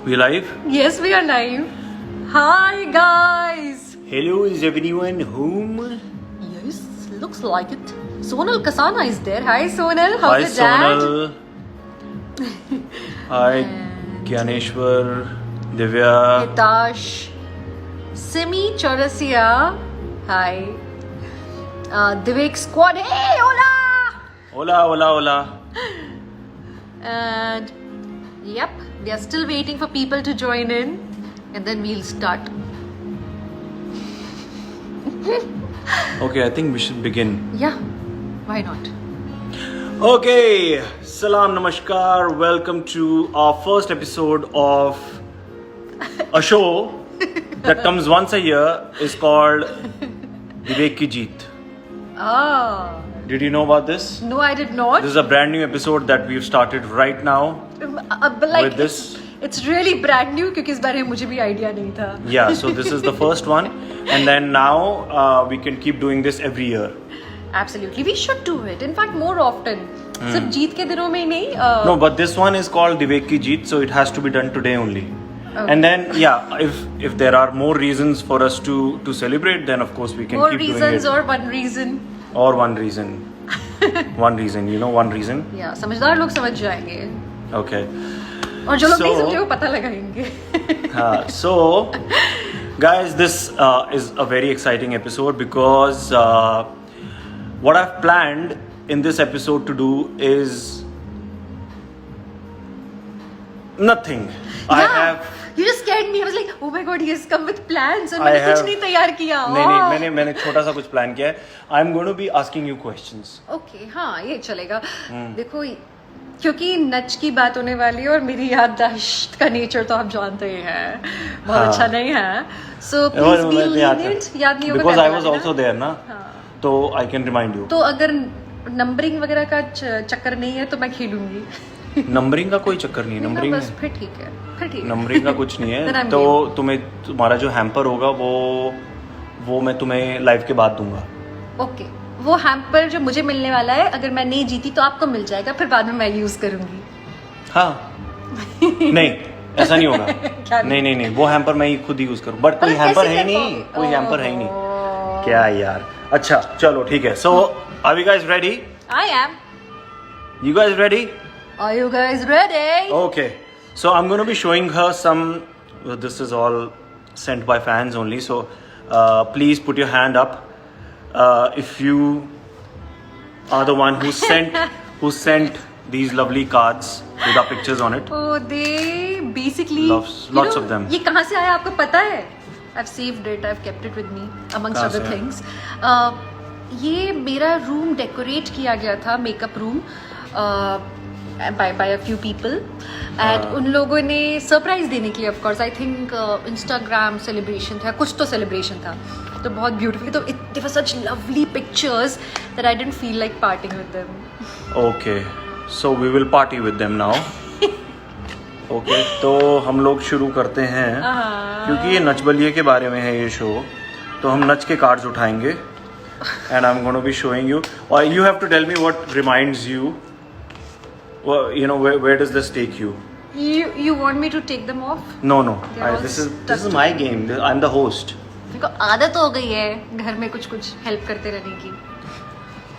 We live? Yes, we are live. Hi, guys. Hello, is everyone home? Yes, looks like it. Sonal Kasana is there. Hi, Sonal. How's Hi, your dad? Sonal. Hi, Gyaneshwar, Divya. Hitash. Simi Chaurasia. Hi. Divek Squad. Hey, hola. Hola, hola, hola. And yep, we are still waiting for people to join in, and then we'll start. Okay, I think we should begin. Yeah, why not? Okay, salam, namaskar. Welcome to our first episode of a show that comes once a year. Is called Vivek Ki Jeet. Ah, Did you know about this? no, I did not. This is a brand new episode that we've started right now. But like, with this. it's really brand new क्योंकि इस बारे में मुझे भी idea नहीं था. Yeah, so this is the first one, and then now we can keep doing this every year. Absolutely, we should do it. In fact, more often. सिर्फ जीत के दिनों में ही नहीं. No, but this one is called Vivek Ki Jeet, so it has to be done today only. Okay. And then, yeah, if there are more reasons for us to celebrate, then of course we can More keep doing reasons it. or one reason. Or one reason. One reason, you know, one reason. Yeah, समझदार लोग समझ जाएंगे. Okay. और जो लोग नहीं So- समझे वो पता लगाएंगे. So, guys, this is a very exciting episode because what I've planned in this episode to do is nothing. I have. You just scared me. I was like, oh my god, he has come with plans. और I मैंने कुछ have- नहीं तैयार किया. नहीं मैंने छोटा सा कुछ प्लान किया है. I'm going to be asking you questions. Okay, हाँ, ये चलेगा. देखो, क्योंकि नच की बात होने वाली है और मेरी याददाश्त का नेचर तो आप जानते ही हैं, बहुत हाँ. अच्छा नहीं है. So please be lenient. याद नहीं होगा. Because I पहले was वाला also ना? there ना. हाँ. तो I can remind you. तो अगर नंबरिंग वगैरह का चक्कर नहीं है तो मैं खेलूंगी. नंबरिंग का कोई चक्कर नहीं है. नंबरिंग बस फिर ठीक है. फिर ठीक है. नंबरिंग का कुछ नहीं Then है. I'm तो game. तुम्हारा जो हैम्पर होगा वो मैं तुम्हें लाइव के बाद दूंगा. ओके, वो हैम्पर जो मुझे मिलने वाला है, अगर मैं नहीं जीती तो आपको मिल जाएगा, फिर बाद में मैं यूज करूंगी. हाँ. नहीं, ऐसा नहीं होगा. क्या नहीं वो हैम्पर मैं ही खुद ही यूज करूँ. बट कोई हैम्पर है नहीं. कोई हैम्पर है ही नहीं. क्या यार. अच्छा चलो ठीक है. So are we guys ready? I am. You guys ready? Are you guys ready? Okay. So I'm going to be showing her some. This is all sent by fans only. So please put your hand up if you are the one who sent these lovely cards with our pictures on it. Oh, they basically Lots of them. ये कहाँ से आया आपको पता है? I've saved it. I've kept it with me amongst कहाँ other से? things. ये मेरा रूम डेकोरेट किया गया था, makeup room by a few people, and उन लोगों ने सरप्राइज देने के लिए, of course, I think Instagram celebration था, कुछ तो celebration था, तो बहुत beautiful. तो they were such lovely pictures that I didn't feel like parting with them. Okay. So we will party with them now. Okay. तो हम लोग शुरू करते हैं. क्योंकि ये नच बलिए के बारे में है ये शो, तो हम नच के कार्ड्स उठाएंगे. And I'm going to be showing you. Or you have to tell me what reminds you. Well, you know, where does this take you? You want me to take them off? No. They're all This is stuck my game. I'm the host. मेरे को आदत हो गई है घर में कुछ help करते रहने की.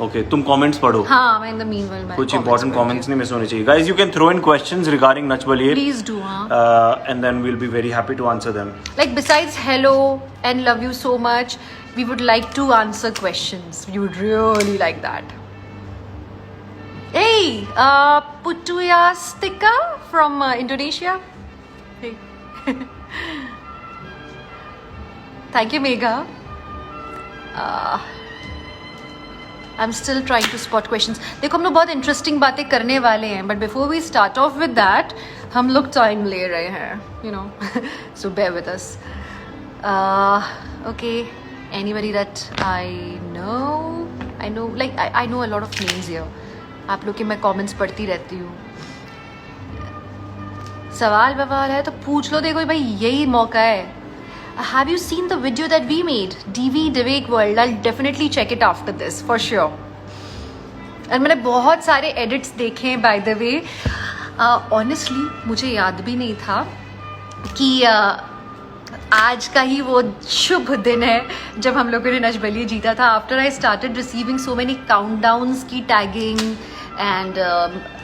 Okay, तुम comments पढ़ो. हाँ, मैं in the meanwhile मैं कुछ important comments नहीं miss होने चाहिए. Guys, you can throw in questions regarding Nach Baliye. Please do, हाँ. And then we'll be very happy to answer them. Like besides hello and love you so much, we would like to answer questions. We would really like that. Hey, Putuyastika from Indonesia. Hey. Thank you, Megha. I'm still trying to spot questions. देखो हम लोग बहुत interesting बातें करने वाले हैं, but before we start off with that, हम लोग time ले रहे हैं, you know. So bear with us. Okay, anybody that I know, like I know a lot of names here. आप लोग के मैं comments पढ़ती रहती हूँ. सवाल बवाल है तो पूछ लो. देखो भाई, यही मौका है. Have you seen the video that we made? DV Divek World. I'll definitely check it after this for sure. और मैंने बहुत सारे edits देखे हैं by the way. Honestly मुझे याद भी नहीं था कि आज का ही वो शुभ दिन है जब हम लोगों ने नच बलिए जीता था. After I started receiving so many countdowns की टैगिंग एंड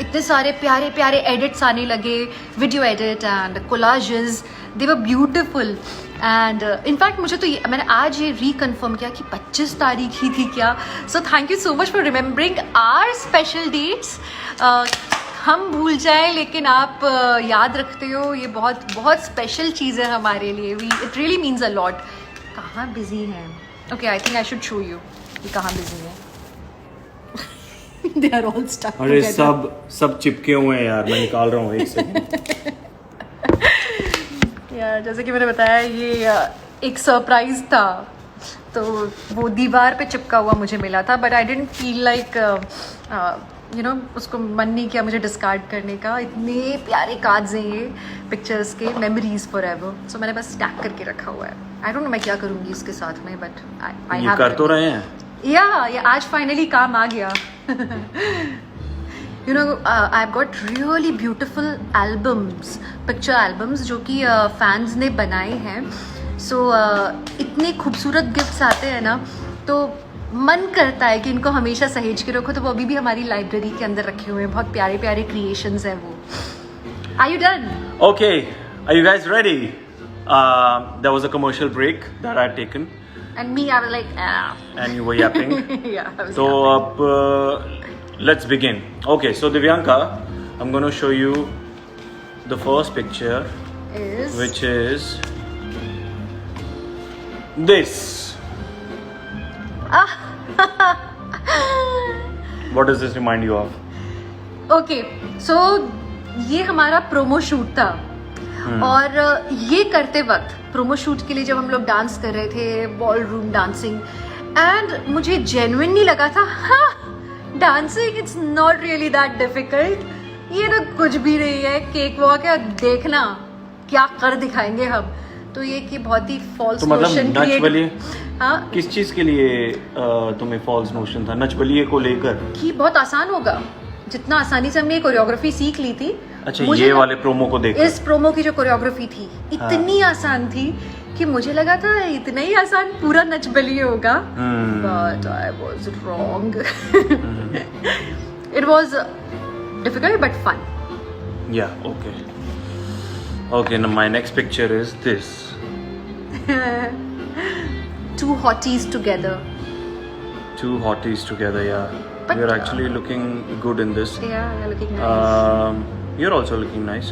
इतने सारे प्यारे प्यारे एडिट्स आने लगे, video edit and collages, they were beautiful. And in fact मुझे तो मैंने आज ये रिकन्फर्म किया कि 25 तारीख ही थी क्या. So thank you so much for remembering our special dates. हम भूल जाएं लेकिन आप याद रखते हो, ये बहुत बहुत स्पेशल चीज़ है हमारे लिए. It really means a lot. कहाँ बिजी हैं? Okay, I think I should show you कि कहाँ बिजी हैं. They are all stuck अरे together. सब चिपके हुए हैं यार, मैं निकाल रहा हूँ एक सेकंड. यार जैसे कि मैंने बताया, ये एक सरप्राइज था, तो वो दीवार पे चिपका हुआ मुझे मिला था. But I didn't feel like you know, उसको मन नहीं किया मुझे डिस्कार्ड करने का. इतने प्यारे कार्ड्स हैं ये पिक्चर्स के, मेमोरीज फॉर एवर. सो मैंने बस स्टैक करके रखा हुआ है. आई डोंट नो मैं क्या करूँगी इसके साथ में, बट आई ये कर तो रहे हैं. या आज फाइनली काम आ गया. You know, I've got really beautiful albums, picture albums जो कि फैंस ने बनाए हैं. So इतने खूबसूरत गिफ्ट्स आते हैं ना, तो मन करता है कि इनको हमेशा सहेज के रखो. तो वो अभी भी हमारी लाइब्रेरी के अंदर रखे हुए हैं. बहुत प्यारे प्यारे क्रिएशंस हैं वो. Are you done? Okay, are you guys ready? There was a commercial break that I had taken. And me, I was like, ah. And you were yapping. Yeah, I was So yapping. let's begin. Okay, so Divyanka, I'm going to show you the first picture, Is which is this. What does this remind you of? Okay, so ये हमारा promo shoot था. और ये करते वक्त promo shoot के लिए जब हम लोग डांस कर रहे थे, बॉल रूम डांसिंग, एंड मुझे जेन्युइनली लगा था dancing it's not really that difficult. ये तो कुछ भी नहीं है, केक वॉक है, देखना क्या कर दिखाएंगे हम. तो ये कि बहुत ही फॉल्स तो मतलब नोशन नच बलिए, हाँ, किस चीज के लिए तुम्हें फॉल्स नोशन था नच बलिए को लेकर? कि बहुत आसान होगा. जितना आसानी से हमने कोरियोग्राफी सीख ली थी. अच्छा, ये वाले प्रोमो को देखकर? इस प्रोमो की जो कोरियोग्राफी थी इतनी आसान थी कि मुझे लगा था इतना ही आसान पूरा नच बलिए होगा. But I was wrong. It was difficult but fun. Yeah, okay. Okay, now my next picture is this. Two hotties together. Two hotties together, yeah. But, You're actually looking good in this. Yeah, you're looking nice. You're also looking nice.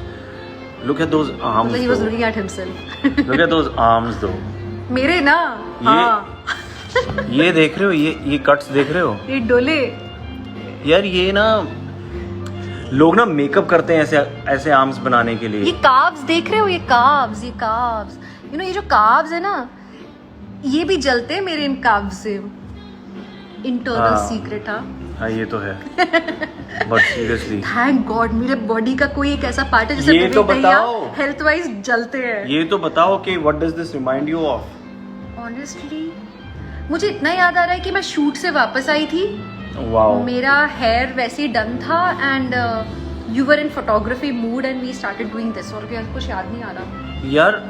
Look at those arms. He was though. looking at himself. Look at those arms though. मेरे ना, हाँ. ये देख रहे हो, ये cuts देख रहे हो ये डोले. यार, ये ना लोग ना मेकअप करते हैं ऐसे आर्म्स बनाने के लिए. ये कार्व्स देख रहे हो, ये कार्व्स. यू नो, ये जो कार्व्स है ना, ये भी जलते हैं मेरे इन कार्व्स से. Internal secret. हाँ, ये तो है. बट सीरियसली थैंक गॉड मेरे बॉडी का कोई एक ऐसा पार्ट है जिसे ये तो बताओ, हेल्थ वाइज जलते हैं. ये तो बताओ कि what does this remind you of? Honestly मुझे इतना याद आ रहा है कि मैं शूट से वापस आई थी. वाओ. मेरा हेयर वैसे ही डन था and you were in photography mood and we started doing this. और कुछ याद नहीं आ रहा यार.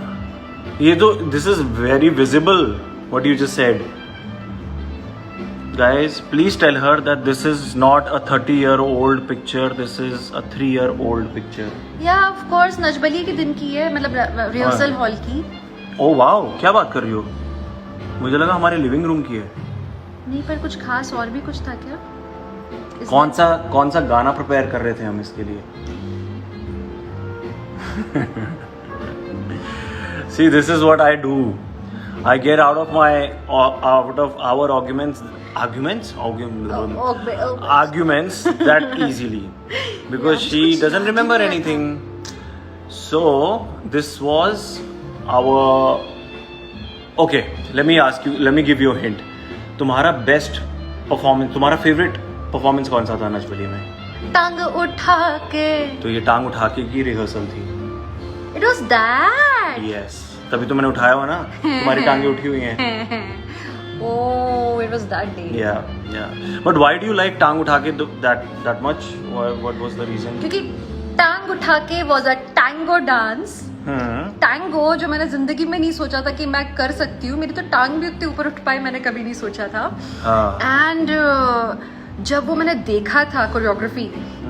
ये तो this is very visible what you just said. Guys, please tell her that this is not a 30-year-old picture. This is a 3-year-old picture. Yeah, of course. Nach Baliye के दिन की है, मतलब रिहर्सल हॉल की. Oh wow, क्या बात कर रही हो? मुझे लगा हमारे लिविंग रूम की है. नहीं, पर कुछ खास और भी कुछ था क्या? कौन सा गाना प्रिपेयर कर रहे थे हम इसके लिए? See, this is what I do. I get out of our arguments that easily because she doesn't remember anything. So this was our. Okay, let me give you a hint. तुम्हारा best performance, तुम्हारा favorite performance कौन सा था नच बलिए में? टांग उठा के. तो ये टांग उठा के की रिहर्सल थी. It was that. Yes. तभी तो मैंने उठाया हुआ ना. तुम्हारी टांगे उठी हुई हैं. Oh, it was that day. Yeah. But why do you like टांग उठा के that much? What was the reason? क्योंकि टांग उठा के was a tango dance, tango जो मैंने जिंदगी में नहीं सोचा था कि मैं कर सकती हूँ, मेरी तो टांग भी उतनी ऊपर उठ पाई, मैंने कभी नहीं सोचा था। एंड जब वो मैंने देखा था कोरियोग्राफी,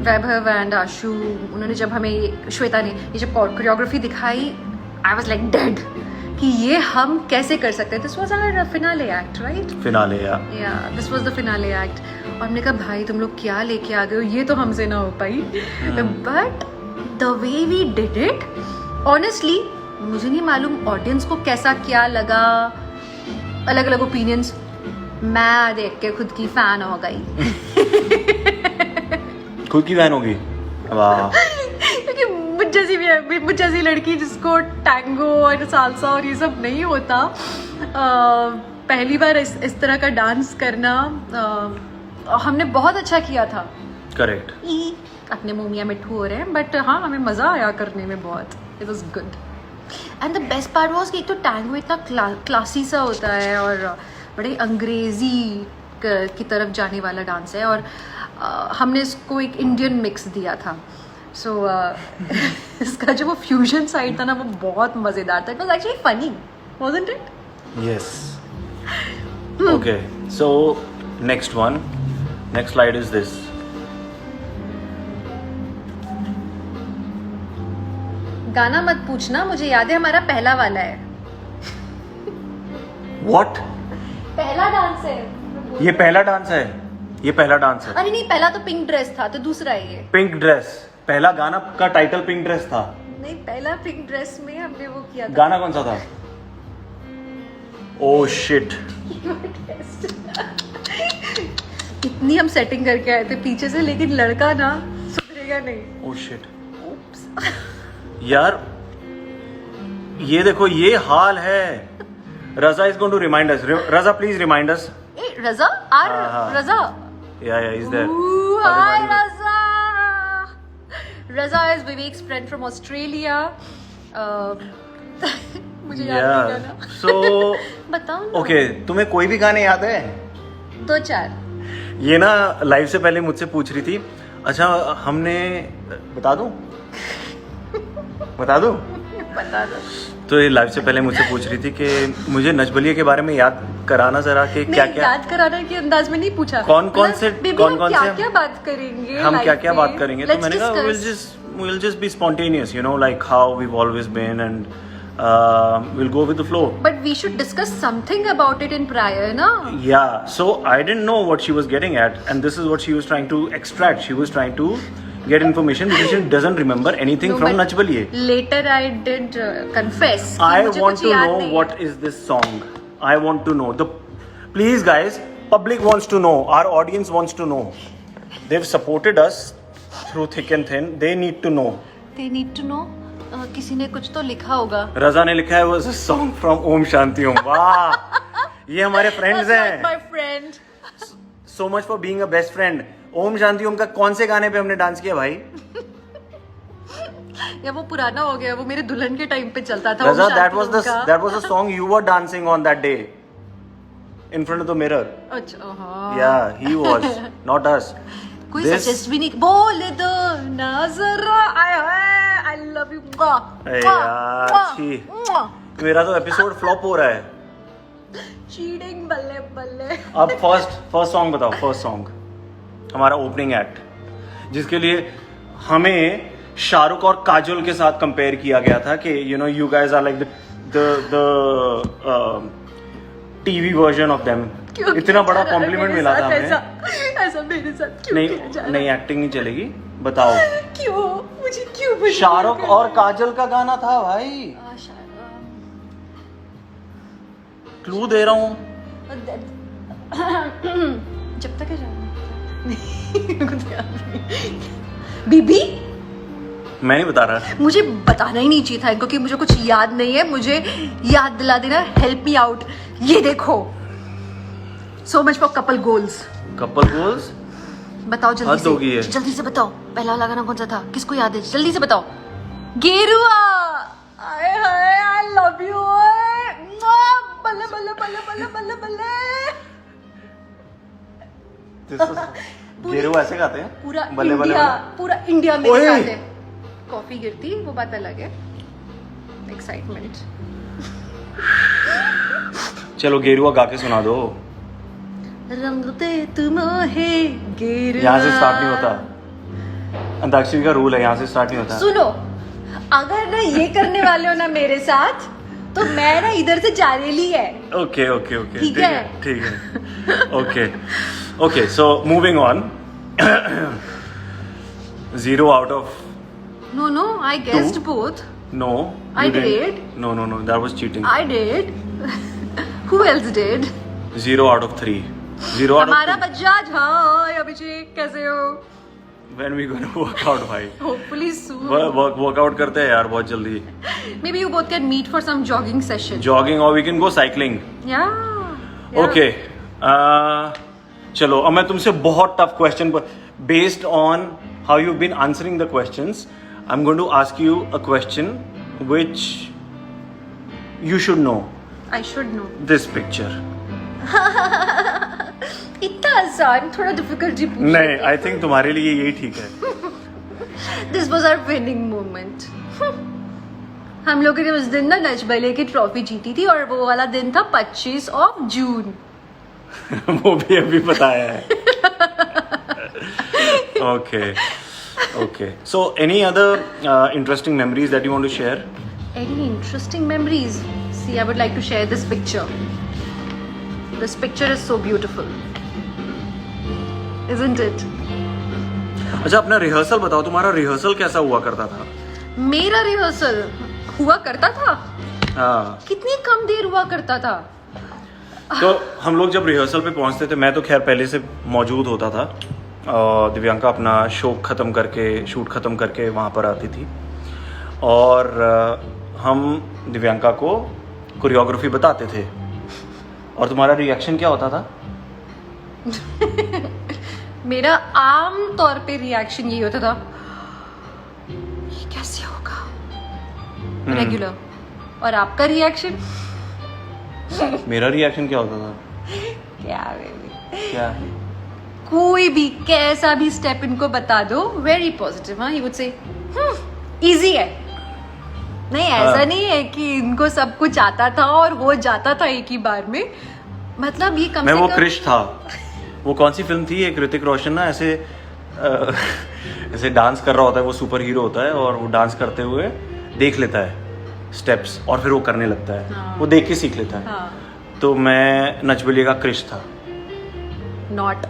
वैभव एंड आशु, उन्होंने जब हमें, श्वेता ने ये जब कोरियोग्राफी दिखाई, आई वाज लाइक डेड कि ये हम कैसे कर सकते हैं। This was our finale act, right? Finale, या this was the finale act. और हमने कहा भाई तुम लोग क्या लेके आ गए हो, ये तो हमसे ना हो पाई। But the way we did it, honestly मुझे नहीं मालूम ऑडियंस को कैसा क्या लगा, अलग अलग ओपिनियंस। मैं देख के खुद की फैन हो गई। खुद की फैन होगी, वाह। क्योंकि मुझ जैसी लड़की जिसको टैंगो और सालसा और ये सब नहीं होता, पहली बार इस तरह का डांस करना, हमने बहुत अच्छा किया था। करेक्ट। अपने मुंह मियां मिट्ठू हो रहे हैं, बट हाँ हमें मजा आया करने में बहुत। It was good. And the best part was कि एक तो टैंगो इतना क्लासी सा होता है और बड़े अंग्रेजी की तरफ जाने वाला डांस है, और हमने इसको एक इंडियन मिक्स दिया था। सो इसका जो वो फ्यूजन साइड था ना, वो बहुत मजेदार था। It was actually funny, wasn't it? Yes. Okay, so next one, next slide is this. गाना मत पूछना, मुझे याद है हमारा पहला वाला है। What? पहला डांस है ये पहला डांस है, ये पहला डांस है। अरे नहीं, पहला तो पिंक ड्रेस था, तो दूसरा है ये। पिंक ड्रेस, पहला गाना का टाइटल पिंक ड्रेस था। नहीं, पहला पिंक ड्रेस में हमने वो किया था। गाना कौन सा था? Oh shit. इतनी हम सेटिंग करके आए थे पीछे से, लेकिन लड़का ना सुधरेगा नहीं। Oh shit. यार ये देखो, ये हाल है। Raza is going to remind us. Raza please remind us. ए Raza, Raza, yeah is there. Hi Raza. Raza is Vivek's friend from Australia. मुझे याद नहीं गाना। सो बताओ ना। ओके, तुम्हें कोई भी गाने याद है? 2-4। ये ना लाइव से पहले मुझसे पूछ रही थी। अच्छा हमने, बता दूं? बता दूं? बता दो। तो ये लाइव से पहले मुझसे पूछ रही थी कि मुझे नच बलिए के बारे में याद कराना जरा, कि क्या क्या याद कराने के अंदाज में नहीं पूछा। कौन कौन से क्या बात करेंगे, हम क्या क्या बात करेंगे। तो मैंने कहा we'll just be spontaneous, you know, like how we've always been, and we'll go with the flow. But we should discuss something about it in prior, na? Yeah, so I didn't know what she was getting at, and this is what she was trying to extract. She was trying to get information because she doesn't remember anything from Nach Baliye. Later I did confess. I want to know what is this song. I want to know. Please guys, public wants to know. Our audience wants to know. They've supported us through thick and thin. They need to know. They need to know. किसी ने कुछ तो लिखा होगा। रजा ने लिखा है was a song from Om Shanti Om. वाह, ये हमारे फ्रेंड्स हैं। My friend. So much for being a best friend. Om Shanti Om का कौन से गाने पे हमने डांस किया भाई? या वो पुराना हो गया, वो मेरे दुल्हन के टाइम पे चलता था। रजा, that was the song you were dancing on that day in front of the mirror. अच्छा हाँ। Yeah, he was, not us. कोई सजेस्ट भी नहीं, बोले दो ना जरा, I love you। मेरा तो एपिसोड फ्लॉप हो रहा है। चीटिंग, बल्ले बल्ले। अब फर्स्ट सॉन्ग बताओ। फर्स्ट सॉन्ग हमारा ओपनिंग एक्ट, जिसके लिए हमें शाहरुख और काजोल के साथ कंपेयर किया गया था कि you know you guys are like the TV version of them. इतना बड़ा कॉम्प्लीमेंट मिला था हमें। ऐसा मेरे साथ क्यों नहीं एक्टिंग नहीं चलेगी, बताओ क्यों? मुझे क्यों? शाहरुख और काजल का गाना था भाई। क्लू दे रहा हूँ। जब तक है बीबी, मैं नहीं बता रहा। मुझे बताना ही नहीं चाहिए था क्योंकि मुझे कुछ याद नहीं है। मुझे याद दिला देना, हेल्प मी आउट। ये देखो, सो much for couple goals. Couple goals बताओ जल्दी से बताओ। पहला वाला गाना कौन सा था? किसको याद है? जल्दी से बताओ। गेरुआ। I love you. बल्ले बल्ले बल्ले बल्ले बल्ले बल्ले। गेरुआ ऐसे गाते हैं पूरा बल्ले इंडिया, पूरा इंडिया में गाते हैं। कॉफी गिरती, वो बात अलग है। एक्साइटमेंट। चलो गेरुआ गा के सुना दो। रंग दे तुम है गेरुआ। यहाँ से स्टार्ट नहीं होता, अंताक्षरी का रूल है, यहाँ से स्टार्ट नहीं होता। सुनो, अगर ना ये करने वाले हो ना मेरे साथ, तो मैं ना इधर से जारेली है। ओके ओके ओके, ठीक है? ठीक है। Okay okay, so moving on. 0 out of No, I guessed 2. both. No, I you didn't. did. No, that was cheating. I did. Who else did? 0 out of 3. 0 out हमारा of 3. Bajaj. हाय अभिषेक, कैसे हो? When we gonna work out, भाई? Hopefully soon. Workout करते हैं यार बहुत जल्दी। Maybe you both can meet for some jogging session. Jogging or we can go cycling. Yeah. Okay. चलो अब मैं तुमसे बहुत tough question, based on how you've been answering the questions, I'm going to ask you a question which you should know. I should know. This picture. इतना आसान, थोड़ा difficulty पूछ। नहीं, I think तुम्हारे लिए यही ठीक है। This was our winning moment. हम लोगों ने उस दिन ना नच बलिए की ट्रॉफी जीती थी, और वो वाला दिन था 25 जून। वो भी अभी बताया है। Okay. So any other interesting memories that you want to share? Any interesting memories? See, I would like to share this picture. This picture is so beautiful. Isn't it? अच्छा, अपना रिहर्सल बताओ, तुम्हारा रिहर्सल कैसा हुआ करता था? मेरा rehearsal हुआ करता था? हाँ। कितनी कम देर हुआ करता था। तो हम लोग जब रिहर्सल पे पहुंचते थे, मैं तो खैर पहले से मौजूद होता था, दिव्यांका अपना शूट ख़त्म करके वहाँ पर आती थी, और हम दिव्यांका को कोरियोग्राफी बताते थे, और तुम्हारा रिएक्शन क्या होता था? मेरा आम तौर पे रिएक्शन यही होता था, ये कैसे होगा, रेगुलर। और आपका रिएक्शन? मेरा रिएक्शन क्या होता था? क्या? कोई भी कैसा भी स्टेप इनको बता दो, वेरी पॉजिटिव। हाँ, ही वुड से इजी है। नहीं, ऐसा नहीं है कि इनको सब कुछ आता था और हो जाता था एक ही बार में। मतलब ये कम मैं से वो कम क्रिश था। वो कौन सी फिल्म थी, एक ऋतिक रोशन ना ऐसे ऐसे डांस कर रहा होता है, वो सुपर हीरो होता है, और वो डांस करते हुए देख लेता है स्टेप्स, और फिर वो करने लगता है। हाँ। वो देख के सीख लेता है। हाँ। तो मैं नच बलिए का क्रिश था। नॉट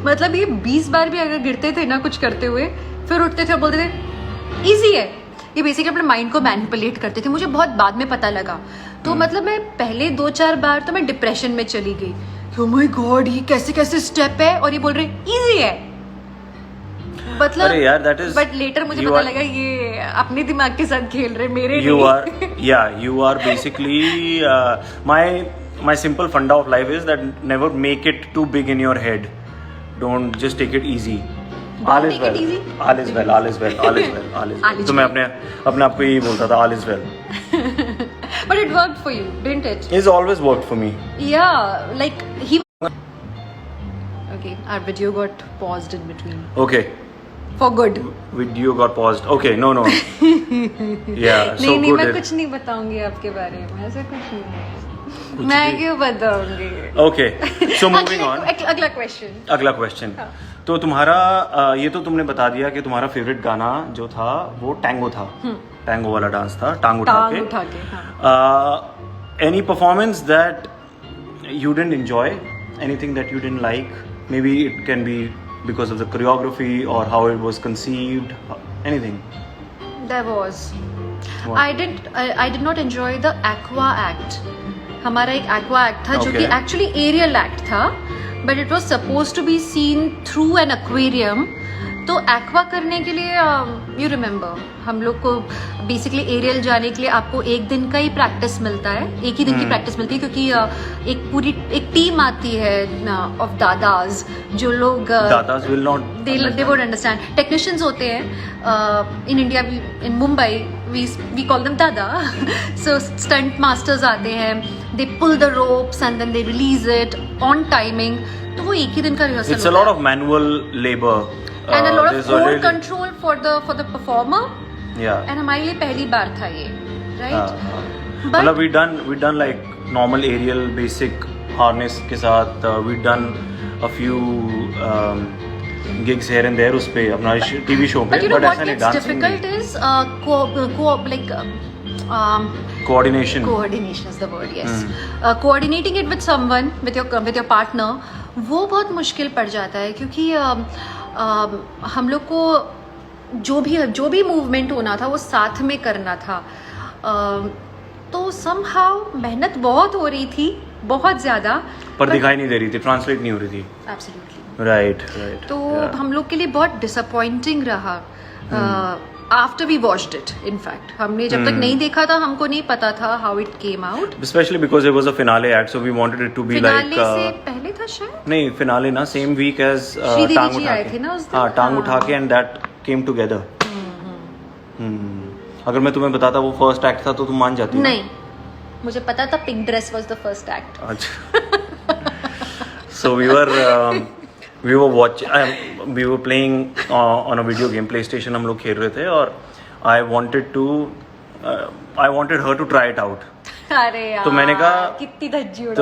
मतलब ये 20 बार भी अगर गिरते थे ना कुछ करते हुए, फिर उठते थे और बोलते थे इजी है। ये बेसिकली अपने माइंड को मैनिपुलेट करते थे। मुझे बहुत बाद में पता लगा। तो मतलब मैं पहले 2-4 बार तो मैं डिप्रेशन में चली गई। ओह माय गॉड, ये कैसे कैसे स्टेप है, और ये बोल रहे इजी है। मतलब अरे यार, that is, बट लेटर मुझे पता लगा ये अपने दिमाग के साथ खेल रहे, मेरे नहीं। you are basically my simple funda of life is that never make it too big in your head. Don't, just take it easy. All is well. All is well. All is well. All is well. All is well. तो मैं अपने आप को यही बोलता था, all is well. But it worked for you, didn't it? It's always worked for me. Yeah, like he. Okay, our video got paused in between. Okay. For good. Video got paused. Okay, no. Yeah, so नहीं, good. मैं कुछ नहीं बताऊंगी आपके बारे में, ऐसा कुछ नहीं। मैं क्यों बताऊंगी? Okay, so moving on. अगला क्वेश्चन। तो तुम्हारा ये तो तुमने बता दिया कि तुम्हारा फेवरेट गाना जो था वो टैंगो था। टैंगो वाला डांस था, टांग उठा के। Any performance that you didn't enjoy? Anything that you didn't like? Maybe it can be because of the choreography or how it was conceived. Anything? There was. What? I did not enjoy the aqua act. हमारा एक aqua act था, जो कि actually aerial act था, but it was supposed to be seen through an aquarium. तो aqua करने के लिए यू रिमेम्बर हम लोग को बेसिकली एरियल जाने के लिए आपको 1 दिन का ही प्रैक्टिस मिलता है, 1 ही दिन की प्रैक्टिस मिलती है, क्योंकि एक टीम आती है ऑफ दादाज, जो लोग dadas will not, they won't understand. Technicians होते हैं in India, in Mumbai we call them dada. So stunt masters आते हैं, they pull the ropes and then they release it on timing. तो वो 1 ही दिन का rehearsal. It's a lot of manual labour. And a lot of there's core already- control for the performer yeah. And हमारे लिए पहली बार था ये, राइट? मतलब we done like normal aerial basic harness के साथ we done a few gigs here and there उस पे अपना TV show पे, But you know but what ऐसा नहीं, gets dancing difficult नहीं. is Coordination. coordination is the word, yes. Coordinating it with someone, with your partner, वो बहुत मुश्किल पड़ जाता है, क्योंकि हम लोग को जो भी मूवमेंट होना था वो साथ में करना था. तो somehow मेहनत बहुत हो रही थी, बहुत ज़्यादा, पर दिखाई नहीं दे रही थी, ट्रांसलेट नहीं हो रही थी. Absolutely. राइट. तो हम लोग के लिए बहुत डिसअपॉइंटिंग रहा after we watched it. In fact हमने जब तक नहीं देखा था, हमको नहीं पता था how it came out. Especially because it was a finale act, so we wanted it to be finale like से पहले था शायद. नहीं, फिनाले ना सेम वीक एज श्रीदेवी टांग जी उठा आए के. थे ना उस दिन? हाँ, टांग उठा के, एंड दैट केम टुगेदर. अगर मैं तुम्हें बताता वो फर्स्ट एक्ट था तो तुम मान जाती? नहीं, मुझे पता था pink dress was the first act. अच्छा. So we were playing on a video game, PlayStation हम लोग खेल रहे थे, और I wanted her to try it out. अरे यार, तो मैंने कहा, कितनी धज्जी उड़ाओगे.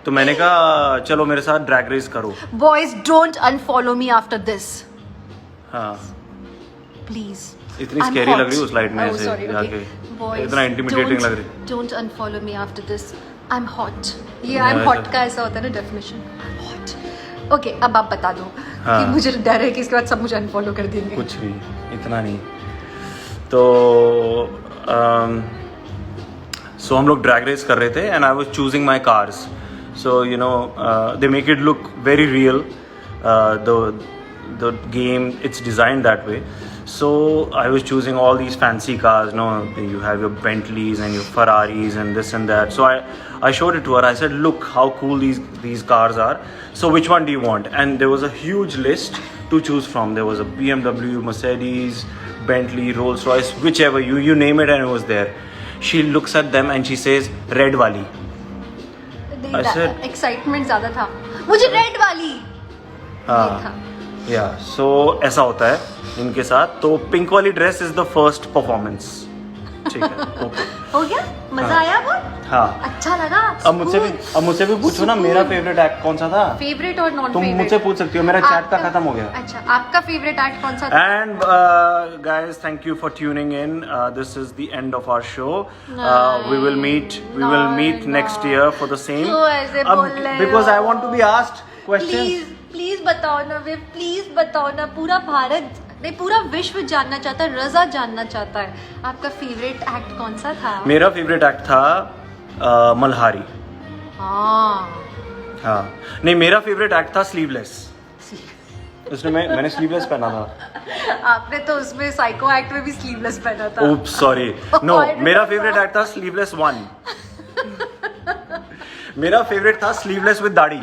तो मैंने कहा चलो मेरे साथ ड्रैग रेस करो. Boys don't unfollow me after this, हाँ, प्लीज. इतनी स्कैरी लग रही उस लाइट में ऐसे जाके, इतना इंटिमिडेटिंग लग रही. Don't unfollow me after this, I am hot. ये आई एम हॉट का ऐसा होता है ना डेफिनेशन, हॉट. ओके, अब आप बता दो कि मुझे डर है कि इसके बाद सब मुझे अनफॉलो कर देंगे. कुछ भी, इतना नहीं. तो सो हम लोग ड्रैग रेस कर रहे थे, and I was choosing my cars. So you know they make it look very real. The game, it's designed that way. So I was choosing all these fancy cars. You have your Bentleys and your Ferraris and this and that. So I showed it to her. I said, look how cool these cars are. So which one do you want? And there was a huge list to choose from. There was a BMW, Mercedes, Bentley, Rolls Royce, whichever, you name it, and it was there. She looks at them and she says, red wali. I said, excitement ज्यादा था, मुझे red वाली. हाँ, या सो ऐसा होता है इनके साथ. तो पिंक वाली dress is the first performance. ठीक है, ओके. हो गया, मजा आया वो. हाँ, अच्छा लगा. अब मुझसे भी पूछो ना, मेरा फेवरेट एक्ट कौन सा था. फेवरेट और नॉन तुम फेवरेट मुझसे पूछ सकती हो, मेरा चैट का खत्म हो गया. अच्छा, आपका फेवरेट एक्ट कौन सा था? And guys, thank you for tuning in. This is the end of our show. We will meet next year for the same. Because I want to be asked questions. Please बताओ ना वे, please बताओ ना. पूरा भारत नहीं, पूरा विश्व जानना चाहता है, रजा जानना चाहता है, आपका फेवरेट एक्ट कौन सा था? मेरा फेवरेट एक्ट था मल्हारी. हाँ, नहीं, मेरा फेवरेट एक्ट था स्लीवलेस. उसमें मैंने स्लीवलेस पहना था. आपने तो उसमें साइको एक्ट में भी स्लीवलेस पहना था. Oops, sorry. No, मेरा फेवरेट एक्ट था स्लीवलेस 1. मेरा फेवरेट था स्लीवलेस विद दाढ़ी.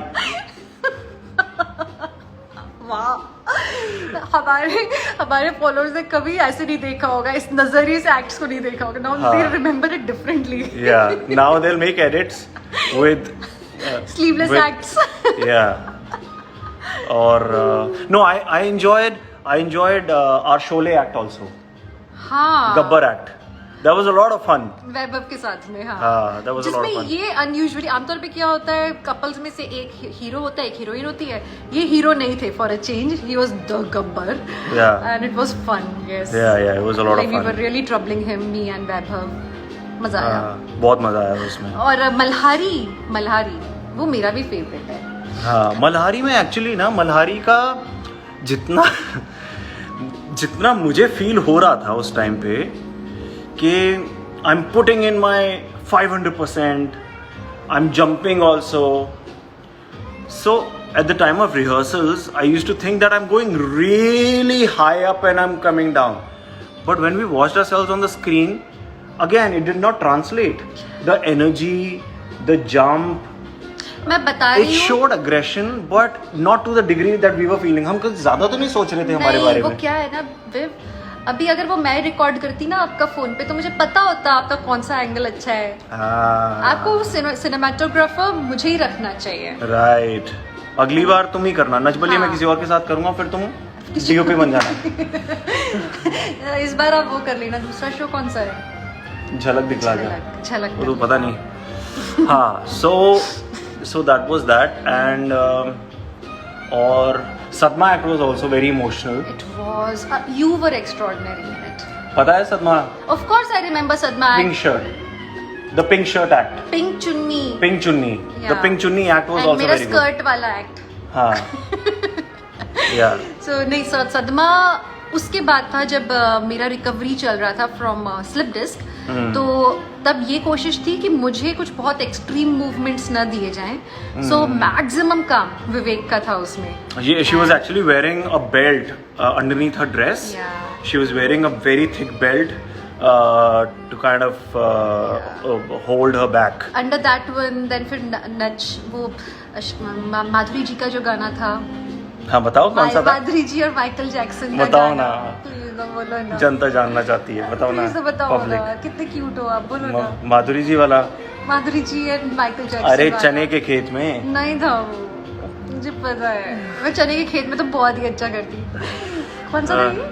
हमारे फॉलोअर्स ने कभी ऐसे नहीं देखा होगा, इस नजरिए से एक्ट्स को नहीं देखा होगा. Now they remember it differently. Yeah, now they'll make edits with sleeveless acts. Yeah. Or no, I enjoyed our Sholay act also. हाँ. Gabbar act. That was a lot of fun. वैभव के साथ में. हाँ. That was a lot of fun. जिसमें ये unusually, आमतौर पे क्या होता है, कपल्स में से एक हीरो होता है, एक हीरोइन होती है. ये हीरो नहीं थे. For a change he was the Gabbar. Yeah. And it was fun. Yes. Yeah, it was a lot of We fun. were really troubling him, me and Vaibhav. मजा आया. बहुत मजा आया उसमें. और मल्हारी वो मेरा भी फेवरेट है. हाँ, मल्हारी में एक्चुअली ना, मल्हारी का जितना मुझे फील हो रहा था उस टाइम पे कि I am putting in my 500%, I am jumping also. So at the time of rehearsals, I used to think that I'm going really high up and I'm coming down. But when we watched ourselves on the screen, again, it did not translate. The energy, the jump, मैं बता it रही हूँ. showed aggression, but not to the degree that we were feeling. हम कुछ ज्यादा तो नहीं सोच रहे थे हमारे बारे वो में. क्या है ना विव, अभी अगर वो मैं रिकॉर्ड करती ना आपका फोन पे, तो मुझे पता होता आपका कौन सा एंगल अच्छा है. आपको सिनेमेटोग्राफर मुझे ही रखना चाहिए. राइट. अगली बार तुम ही करना. नच बलिए मैं किसी और के साथ करूंगा, फिर तुम डीओपी बन जाना। इस बार आप वो कर लेना, दूसरा शो कौन सा है? झलक दिखला जा, झलक वो तो पता नहीं। हाँ, so that was that and और सदमा act was also very emotional. It was you were extraordinary in it. पता है सदमा? Of course I remember Sadma Pink act. shirt, the pink shirt act, Pink chunni. pink chunni, the Yeah. pink chunni act was And also मेरा very good. skirt वाला act. हाँ, yeah. So नहीं सदमा उसके बाद था जब मेरा रिकवरी चल रहा था फ्रॉम स्लिप डिस्क, तो तब ये कोशिश थी कि मुझे कुछ बहुत एक्सट्रीम मूवमेंट्स ना दिए जाएं, सो मैक्सिमम काम विवेक का था उसमें। She was actually wearing a belt underneath her dress. Yeah. She was wearing a very thick belt to kind of hold her back. Under that one then फिर नच वो माधुरी जी का जो गाना था, हाँ बताओ कौन सा था? माधुरी जी और माइकल जैक्सन का बताओ गाना। ना। प्लीज ना बोलो ना, जनता जानना चाहती है, बताओ ना। प्लीज तो बताओ ना, Public. कितने क्यूट हो आप, बोलो ना। माधुरी जी वाला? माधुरी जी एंड माइकल जैक्सन अरे वाला। चने के खेत में। नहीं था वो, मुझे पता है, मैं चने के खेत में तो बहुत ही अच्छा करती। कौन सा था ये?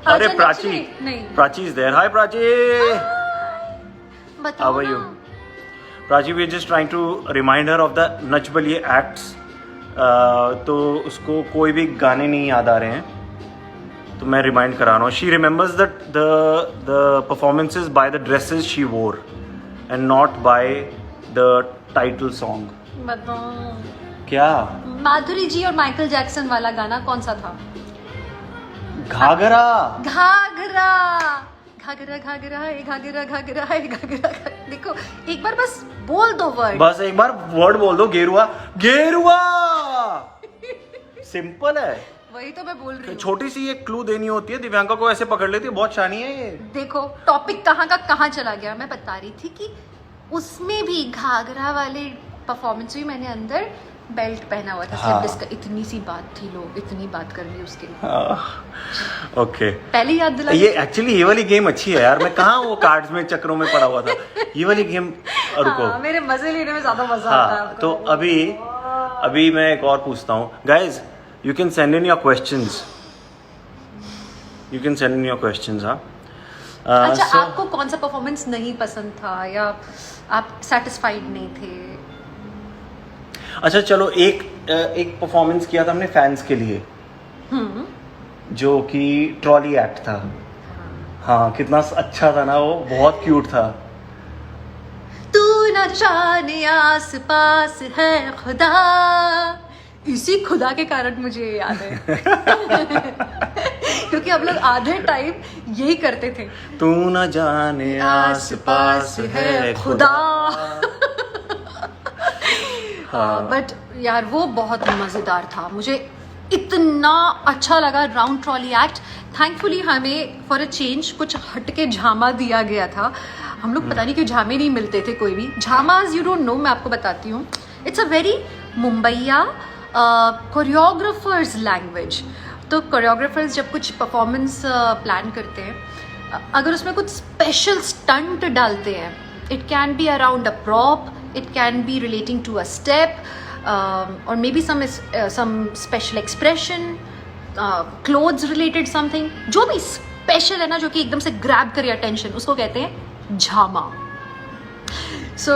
अरे अच्छा, प्राची, नहीं Prachi is there. Hi Prachi, बताओ how are you? Prachi, we are just trying to remind her of the Nach Baliye acts. तो उसको कोई भी गाने नहीं याद आ रहे हैं, तो मैं रिमाइंड करा रहा हूँ. She remembers the performances by the dresses she वोर and not by the title song. बताओ क्या? माधुरी जी और माइकल जैक्सन वाला गाना कौन सा था? घाघरा. घाघरा घाघरा घाघरा है, घाघरा घाघरा है, घाघरा। देखो एक बार बस बोल दो वर्ड, बस एक बार वर्ड बोल दो, गेरुआ. गेरुआ सिंपल है. वही तो मैं बोल रही हूँ। छोटी सी एक क्लू देनी होती है, दिव्यांका को ऐसे पकड़ लेती है, बहुत शानी है ये. देखो टॉपिक कहाँ का कहाँ चला गया. मैं बता रही थी कि उसमें भी घाघरा वाले परफॉर्मेंस भी मैंने अंदर बेल्ट पहना हुआ था. हाँ. स्लिप डिस्क, इतनी सी बात थी, लोग इतनी बात कर ली उसके लिए. ओके. पहले याद दिला. ये एक्चुअली ये वाली गेम अच्छी है यार. मैं कहाँ वो कार्ड्स में चक्रों में पड़ा हुआ था. ये वाली गेम रुको. हाँ, मेरे मजे लेने में ज्यादा मजा आता है. हाँ, तो अभी मैं एक और पूछता हूँ. Guys, you can send in your questions. हाँ. अच्छा, so- आपको कौन सा परफॉर्मेंस नहीं पसंद था या आप सेटिस्फाइड नहीं थे? अच्छा चलो, एक परफॉर्मेंस किया था हमने फैंस के लिए, जो कि ट्रॉली एक्ट था. हाँ, कितना अच्छा था ना वो, बहुत क्यूट था. तू न जाने आस पास है खुदा, इसी खुदा के कारण मुझे ये याद है. क्योंकि हम लोग आधे टाइम यही करते थे. तू न जाने आस पास है खुदा. बट यार वो बहुत मज़ेदार था. मुझे इतना अच्छा लगा राउंड ट्रॉली एक्ट. थैंकफुली हमें फॉर अ चेंज कुछ हटके झामा दिया गया था. हम लोग पता नहीं क्यों झामे नहीं मिलते थे कोई भी. झामाज यू डोंट नो, मैं आपको बताती हूँ. It's a very Mumbaiya choreographers language. तो कोरियोग्राफर्स जब कुछ परफॉर्मेंस प्लान करते हैं, अगर उसमें कुछ स्पेशल स्टंट डालते हैं, it can be around a prop, it can be relating to a step, or maybe some special expression, clothes related something. जो भी स्पेशल है ना, जो कि एकदम से ग्रैब करे अटेंशन, उसको कहते हैं झामा. सो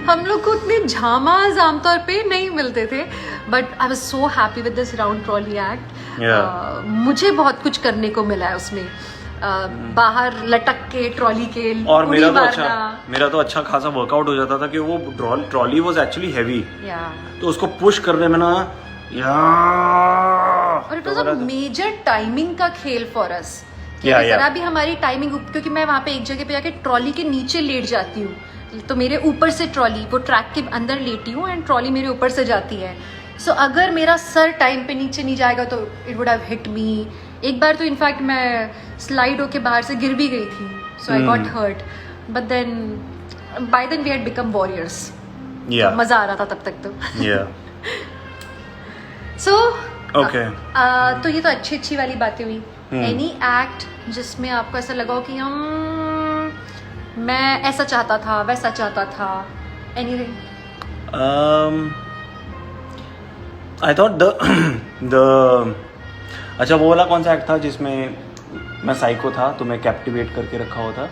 हम लोग को उतने झामाज आमतौर पे नहीं मिलते थे, but I was so happy with this round trolley act. मुझे बहुत कुछ करने को मिला है उसमें. बाहर लटक के ट्रॉली के, और मेरा तो अच्छा खासा वर्कआउट हो जाता था कि वो ट्रॉली वाज एक्चुअली हैवी, तो उसको पुश करने में ना और it was a major timing का खेल फॉर अस. जरा भी हमारी टाइमिंग, क्योंकि मैं वहाँ पे एक जगह पे जाके ट्रॉली के नीचे लेट जाती हूँ, तो मेरे ऊपर से ट्रॉली, वो ट्रैक के अंदर लेटी हूँ एंड ट्रॉली मेरे ऊपर से जाती है. सो अगर मेरा सर टाइम पे नीचे नहीं जाएगा तो it would have hit me. एक बार तो इनफैक्ट मैं स्लाइड होके बाहर से गिर भी गई थी, so I got hurt. But then by then we had become warriors. मजा आ रहा था तब तक तो. So okay. तो ये तो अच्छी वाली बातें हुई. एनी एक्ट जिसमें आपको ऐसा लगा हो कि मैं ऐसा चाहता था, वैसा चाहता था, एनीथिंग? आई थॉट द अच्छा वो वाला कौन सा एक्ट था जिसमें मैं साइको था, तुम्हें कैप्टिवेट करके रखा हुआ था?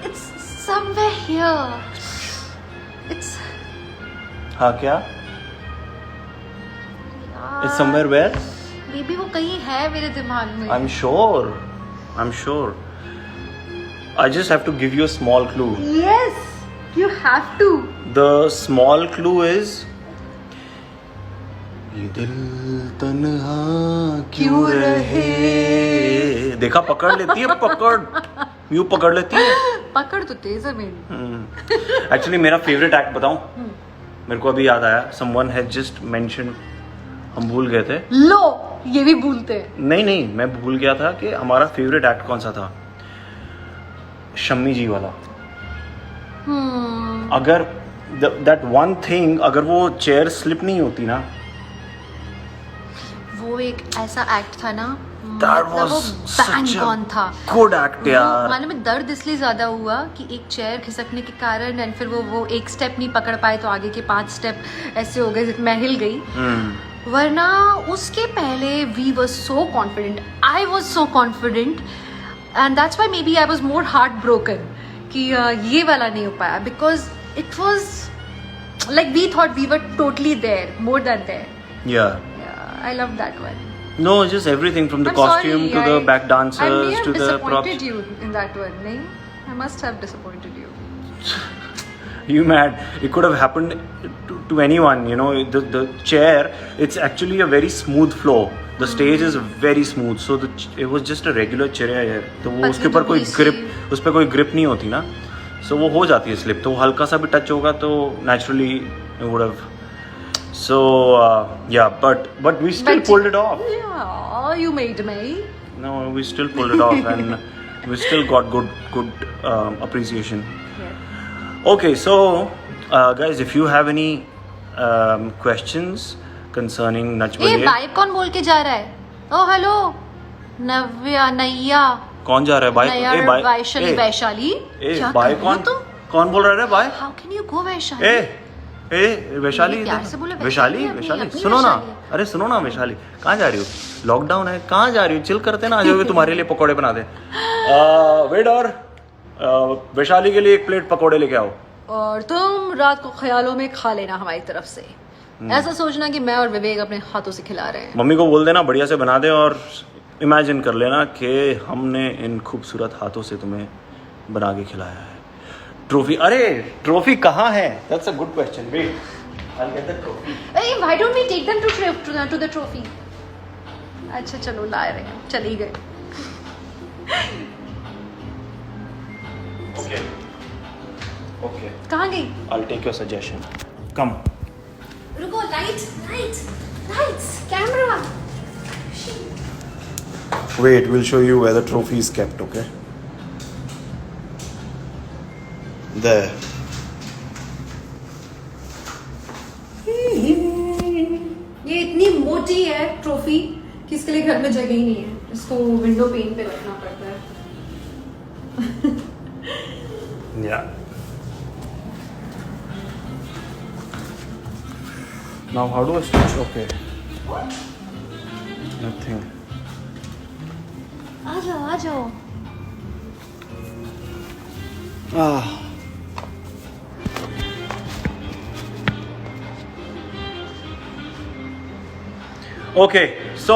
It's somewhere here. It's हाँ क्या? It's somewhere where? May be वो कहीं है मेरे दिमाग में. I'm sure. I just have to give you a small clue. Yes, you have to. The small clue is ये दिल तन्हा क्यों रहे. देखा, पकड़ लेती है, यूं पकड़ लेती है. पकड़ तो तेज है मेरी. एक्चुअली मेरा फेवरेट एक्ट बताऊं? मेरे को अभी याद आया. समवन हैज जस्ट मेंशन, हम भूल गए थे. लो, ये भी भूलते हैं. नहीं, मैं भूल गया था कि हमारा फेवरेट एक्ट कौन सा था. शम्मी जी वाला. अगर दैट वन थिंग, अगर वो चेयर स्लिप नहीं होती ना, वो एक ऐसा एक्ट था ना, That मतलब वो was bang such a on था. good act यार. माने में दर्द इसलिए ज्यादा हुआ कि एक चेयर खिसकने के कारण, एंड फिर वो एक स्टेप नहीं पकड़ पाए तो आगे के 5 स्टेप ऐसे हो गए, मैं हिल गई. वरना उसके पहले we were so confident, I was so confident, and that's why maybe I was more heart broken कि ये वाला नहीं हो पाया, because it was like we thought we were totally there, more than there. Yeah. I love that one. No, just everything from the I'm costume sorry, to the back I dancers may have to the props. disappointed you in that one, nahin? I must have disappointed you. You mad? It could have happened to anyone, you know. The chair, it's actually a very smooth floor. The stage is very smooth, so it was just a regular chair. तो वो उसके ऊपर कोई grip, उस पर कोई grip नहीं होती ना, so वो हो जाती है slip. तो वो हल्का सा भी touch होगा तो naturally it would have. So yeah, but we still pulled it off. Yeah, you made me. No, we still pulled it off, and we still got good appreciation. Yeah. Okay, so guys, if you have any questions concerning Nach ये Baliye, bike कौन बोल के जा रहा है? Oh hello, नव्या नैया. कौन जा रहा है बाइक? नैया वैशाली वैशाली. क्या बाइक कर रही हो तुम? कौन बोल रहा है bike? How can you go Vaishali? Vaishali, प्यार से बोलो, वैशाली, अपनी सुनो ना. वैशाली. अरे सुनो ना वैशाली, कहाँ जा रही हो? लॉकडाउन है, कहाँ जा रही हो? चिल करते ना, आ जाओगे, तुम्हारे लिए पकोड़े बना दे. वेटर, वैशाली के लिए 1 प्लेट पकोड़े लेके आओ. और तुम रात को ख्यालों में खा लेना हमारी तरफ से. ऐसा सोचना कि मैं और विवेक अपने हाथों से खिला रहे हैं. मम्मी को बोल देना बढ़िया से बना दे, और इमेजिन कर लेना कि हमने इन खूबसूरत हाथों से तुम्हें बना के खिलाया है. ट्रॉफी, अरे ट्रॉफी कहाँ है? That's a good question. Wait, I'll get the trophy. Hey, why don't we take them to the trophy? अच्छा चलो ला रहे हैं, चले गए. Okay. कहाँ गई? I'll take your suggestion. Come. रुको, lights, camera. Wait, we'll show you where the trophy is kept. Okay. There. ये इतनी मोटी है ट्रॉफी कि इसके लिए घर में जगह ही नहीं है. इसको विंडो पेन पे रखना पड़ता है. Yeah. Now how do I stitch? Okay. Nothing. आ जाओ. ओके, सो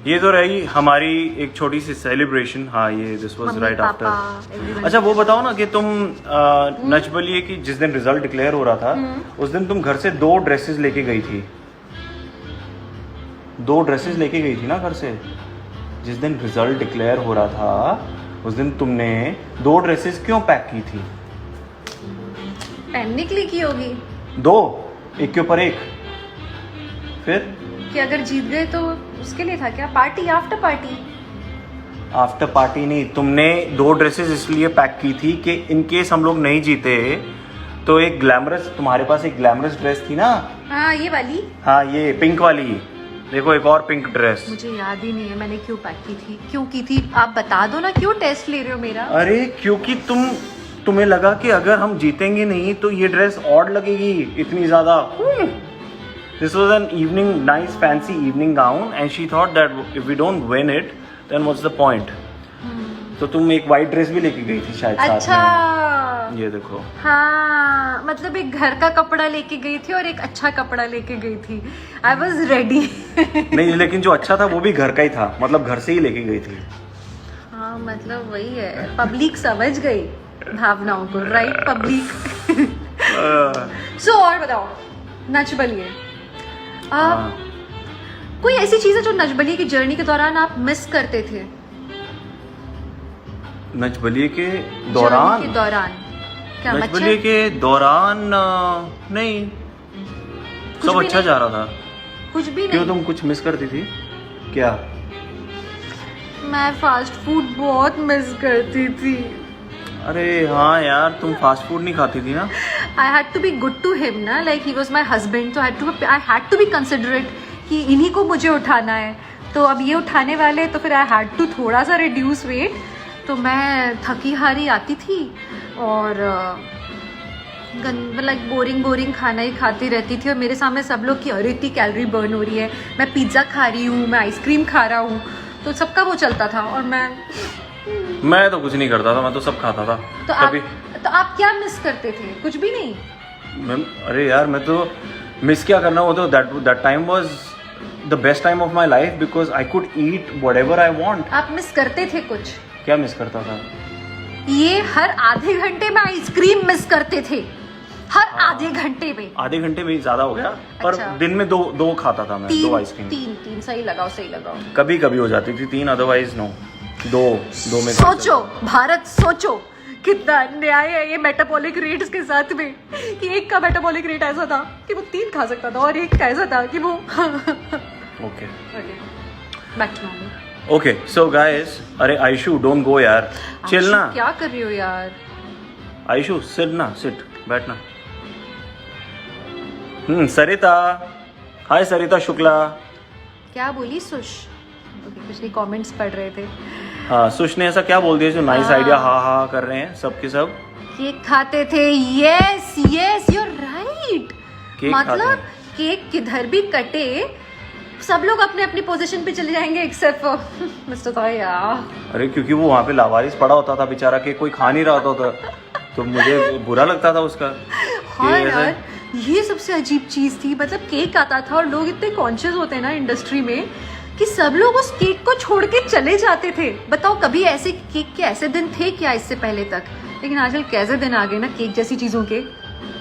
ये तो रही हमारी एक छोटी सी सेलिब्रेशन. हाँ, ये दिस वाज राइट आफ्टर. अच्छा वो बताओ ना कि तुम नच बलिए की जिस दिन रिजल्ट डिक्लेयर हो रहा था, उस दिन तुम घर से 2 ड्रेसेस लेके गई थी. 2 ड्रेसेस लेके गई थी ना घर से. जिस दिन रिजल्ट डिक्लेयर हो रहा था उस दिन तुमने 2 ड्रेसेस क्यों पैक की थी? पहनने के लिए की होगी. 2, एक के ऊपर एक. फिर कि अगर जीत गए तो उसके लिए था क्या? Party, after party. After party नहीं, तुमने 2 ड्रेसेस इसलिए पैक की थी कि इन केस हम लोग नहीं जीते तो एक ग्लैमरस, तुम्हारे पास एक ग्लैमरस ड्रेस थी ना. हाँ, ये वाली. हाँ, ये पिंक वाली. देखो एक और पिंक ड्रेस. मुझे याद ही नहीं है मैंने क्यों पैक की थी. क्यों की थी आप बता दो ना. क्यों टेस्ट ले रहे हो मेरा? अरे क्योंकि तुम तुम्हें लगा कि अगर हम जीतेंगे नहीं तो ये ड्रेस ऑड लगेगी इतनी ज्यादा. This was an evening, nice fancy evening gown, and she thought that if we don't win it, then what's the point? तो तुम एक वाइट ड्रेस भी लेके गई थी शायद अच्छा. साथ में. ये देखो. हाँ, मतलब एक घर का कपड़ा लेके गई थी और एक अच्छा कपड़ा लेके गई थी. I was ready. नहीं, लेकिन जो अच्छा था वो भी घर का ही था, मतलब घर से ही लेके गई थी. हाँ, मतलब वही है, पब्लिक समझ गई भावनाओं को, राइट? पब्लिक. सो और बताओ, नच बलिए. कोई ऐसी चीज है जो नच बलिए की जर्नी के दौरान आप मिस करते थे? नच बलिए के दौरान? क्या नच बलिए के दौरान नहीं, सब अच्छा नहीं? जा रहा था. कुछ भी क्यों, नहीं? तुम कुछ मिस करती थी क्या? मैं फास्ट फूड बहुत मिस करती थी. अरे हाँ यार, तुम फास्ट फूड नहीं खाती थी ना. I had to be good to him ना, like he was my husband, so I had to be considerate कि इन्हीं को मुझे उठाना है, तो अब ये उठाने वाले, तो फिर I had to थोड़ा सा reduce weight. तो मैं थकी हारी आती थी और लाइक बोरिंग खाना ही खाती रहती थी, और मेरे सामने सब लोग कि अरे इतनी कैलोरी बर्न हो रही है, मैं पिज्ज़ा खा रही हूँ, मैं आइसक्रीम खा रहा हूँ, तो सबका वो चलता था और मैं तो कुछ नहीं करता था, मैं तो सब खाता था. तो आप क्या मिस करते थे? कुछ भी नहीं. अरे यार, मैं तो मिस क्या करना, वो तो that time was the best time of my life because I could eat whatever I want. आप मिस करते थे कुछ? क्या मिस करता था? ये हर आधे घंटे में आइसक्रीम मिस करते थे, हर आधे घंटे में. आधे घंटे में ज्यादा हो गया, पर अच्छा. दिन में दो खाता था मैं. 2 आइसक्रीम. तीन सही लगाओ. कभी कभी हो जाती थी 3, अदरवाइज नो. दो में. सोचो भारत, सोचो कितना अन्याय है ये मेटाबॉलिक रेट्स के साथ में, कि एक का मेटाबॉलिक रेट ऐसा था कि वो 3 खा सकता था, और एक का ऐसा था कि वो okay, back to normal. Okay, so guys, अरे आयशु डोंट गो यार, चिल ना. क्या कर रही हो यार? आयशु सिट, बैठना. सरिता, हाय सरिता शुक्ला. क्या बोली सुश? कुछ नहीं, कमेंट्स पढ़ रहे थे. हाँ, सुश ने ऐसा क्या बोल दिया जो नाइस आइडिया हा कर रहे हैं सब के सब. केक खाते थे. Yes you are right. मतलब केक किधर भी कटे, सब लोग अपने अपनी पोजीशन पे चले जाएंगे एक्सेप्ट मिस्टर ताया. अरे क्योंकि वो वहाँ पे लावारिस पड़ा होता था बेचारा, के कोई खा नहीं रहा था, तो मुझे बुरा लगता था उसका. हाँ यार, ये सबसे अजीब चीज थी. मतलब केक आता था और लोग इतने कॉन्शियस होते हैं ना इंडस्ट्री में कि सब लोग उस केक को छोड़ के चले जाते थे. बताओ, कभी ऐसे केक के ऐसे दिन थे क्या इससे पहले तक? लेकिन आजकल कैसे दिन आ गए ना केक जैसी चीजों के,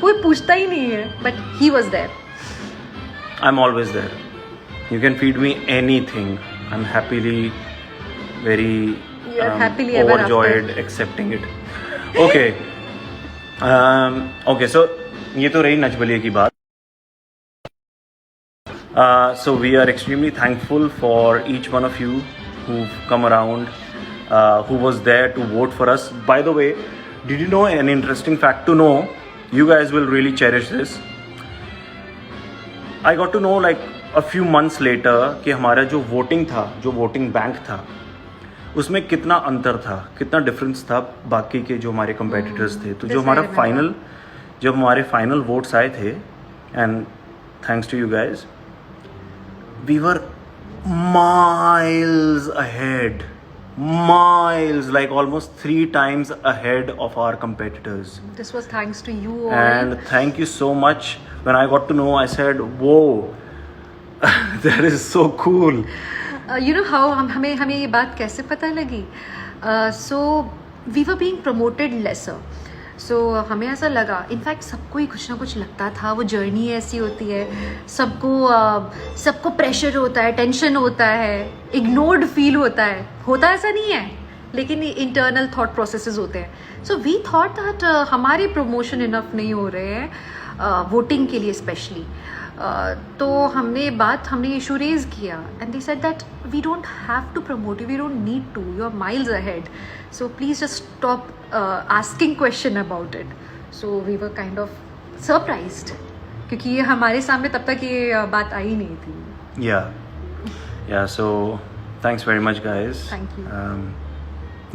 कोई पूछता ही नहीं है. But he was there. I am always there. You can feed me anything. I am happily very overjoyed accepting it. Okay, so ये तो रही नच बलिए की बात. So we are extremely thankful for each one of you who've come around, who was there to vote for us. By the way, did you know an interesting fact to know? You guys will really cherish this. I got to know like a few months later कि हमारा जो voting था, जो voting bank था, उसमें कितना अंतर था, कितना डिफरेंस था बाकी के जो हमारे competitors थे. तो जो हमारे फाइनल वोट्स आए थे, and thanks to you guys, we were miles ahead, like almost 3 times ahead of our competitors. This was thanks to you all. And thank you so much. When I got to know, I said, whoa, that is so cool. You know how हमें ये बात कैसे पता लगी? So we were being promoted lesser. सो हमें ऐसा लगा, in fact सबको ही कुछ ना कुछ लगता था. वो जर्नी ऐसी होती है, सबको प्रेशर होता है, टेंशन होता है, इग्नोर्ड फील होता है ऐसा नहीं है, लेकिन इंटरनल थॉट प्रोसेसेस होते हैं. सो वी थॉट दैट हमारे प्रमोशन इनफ नहीं हो रहे हैं वोटिंग के लिए स्पेशली. तो हमने इशू रेज किया and they said that we don't have to promote you, we don't need to, you are miles ahead, so please just stop asking question about it. So we were kind of surprised, क्योंकि ये हमारे सामने तब तक ये बात आई नहीं थी. Yeah, so thanks very much guys. Thank you.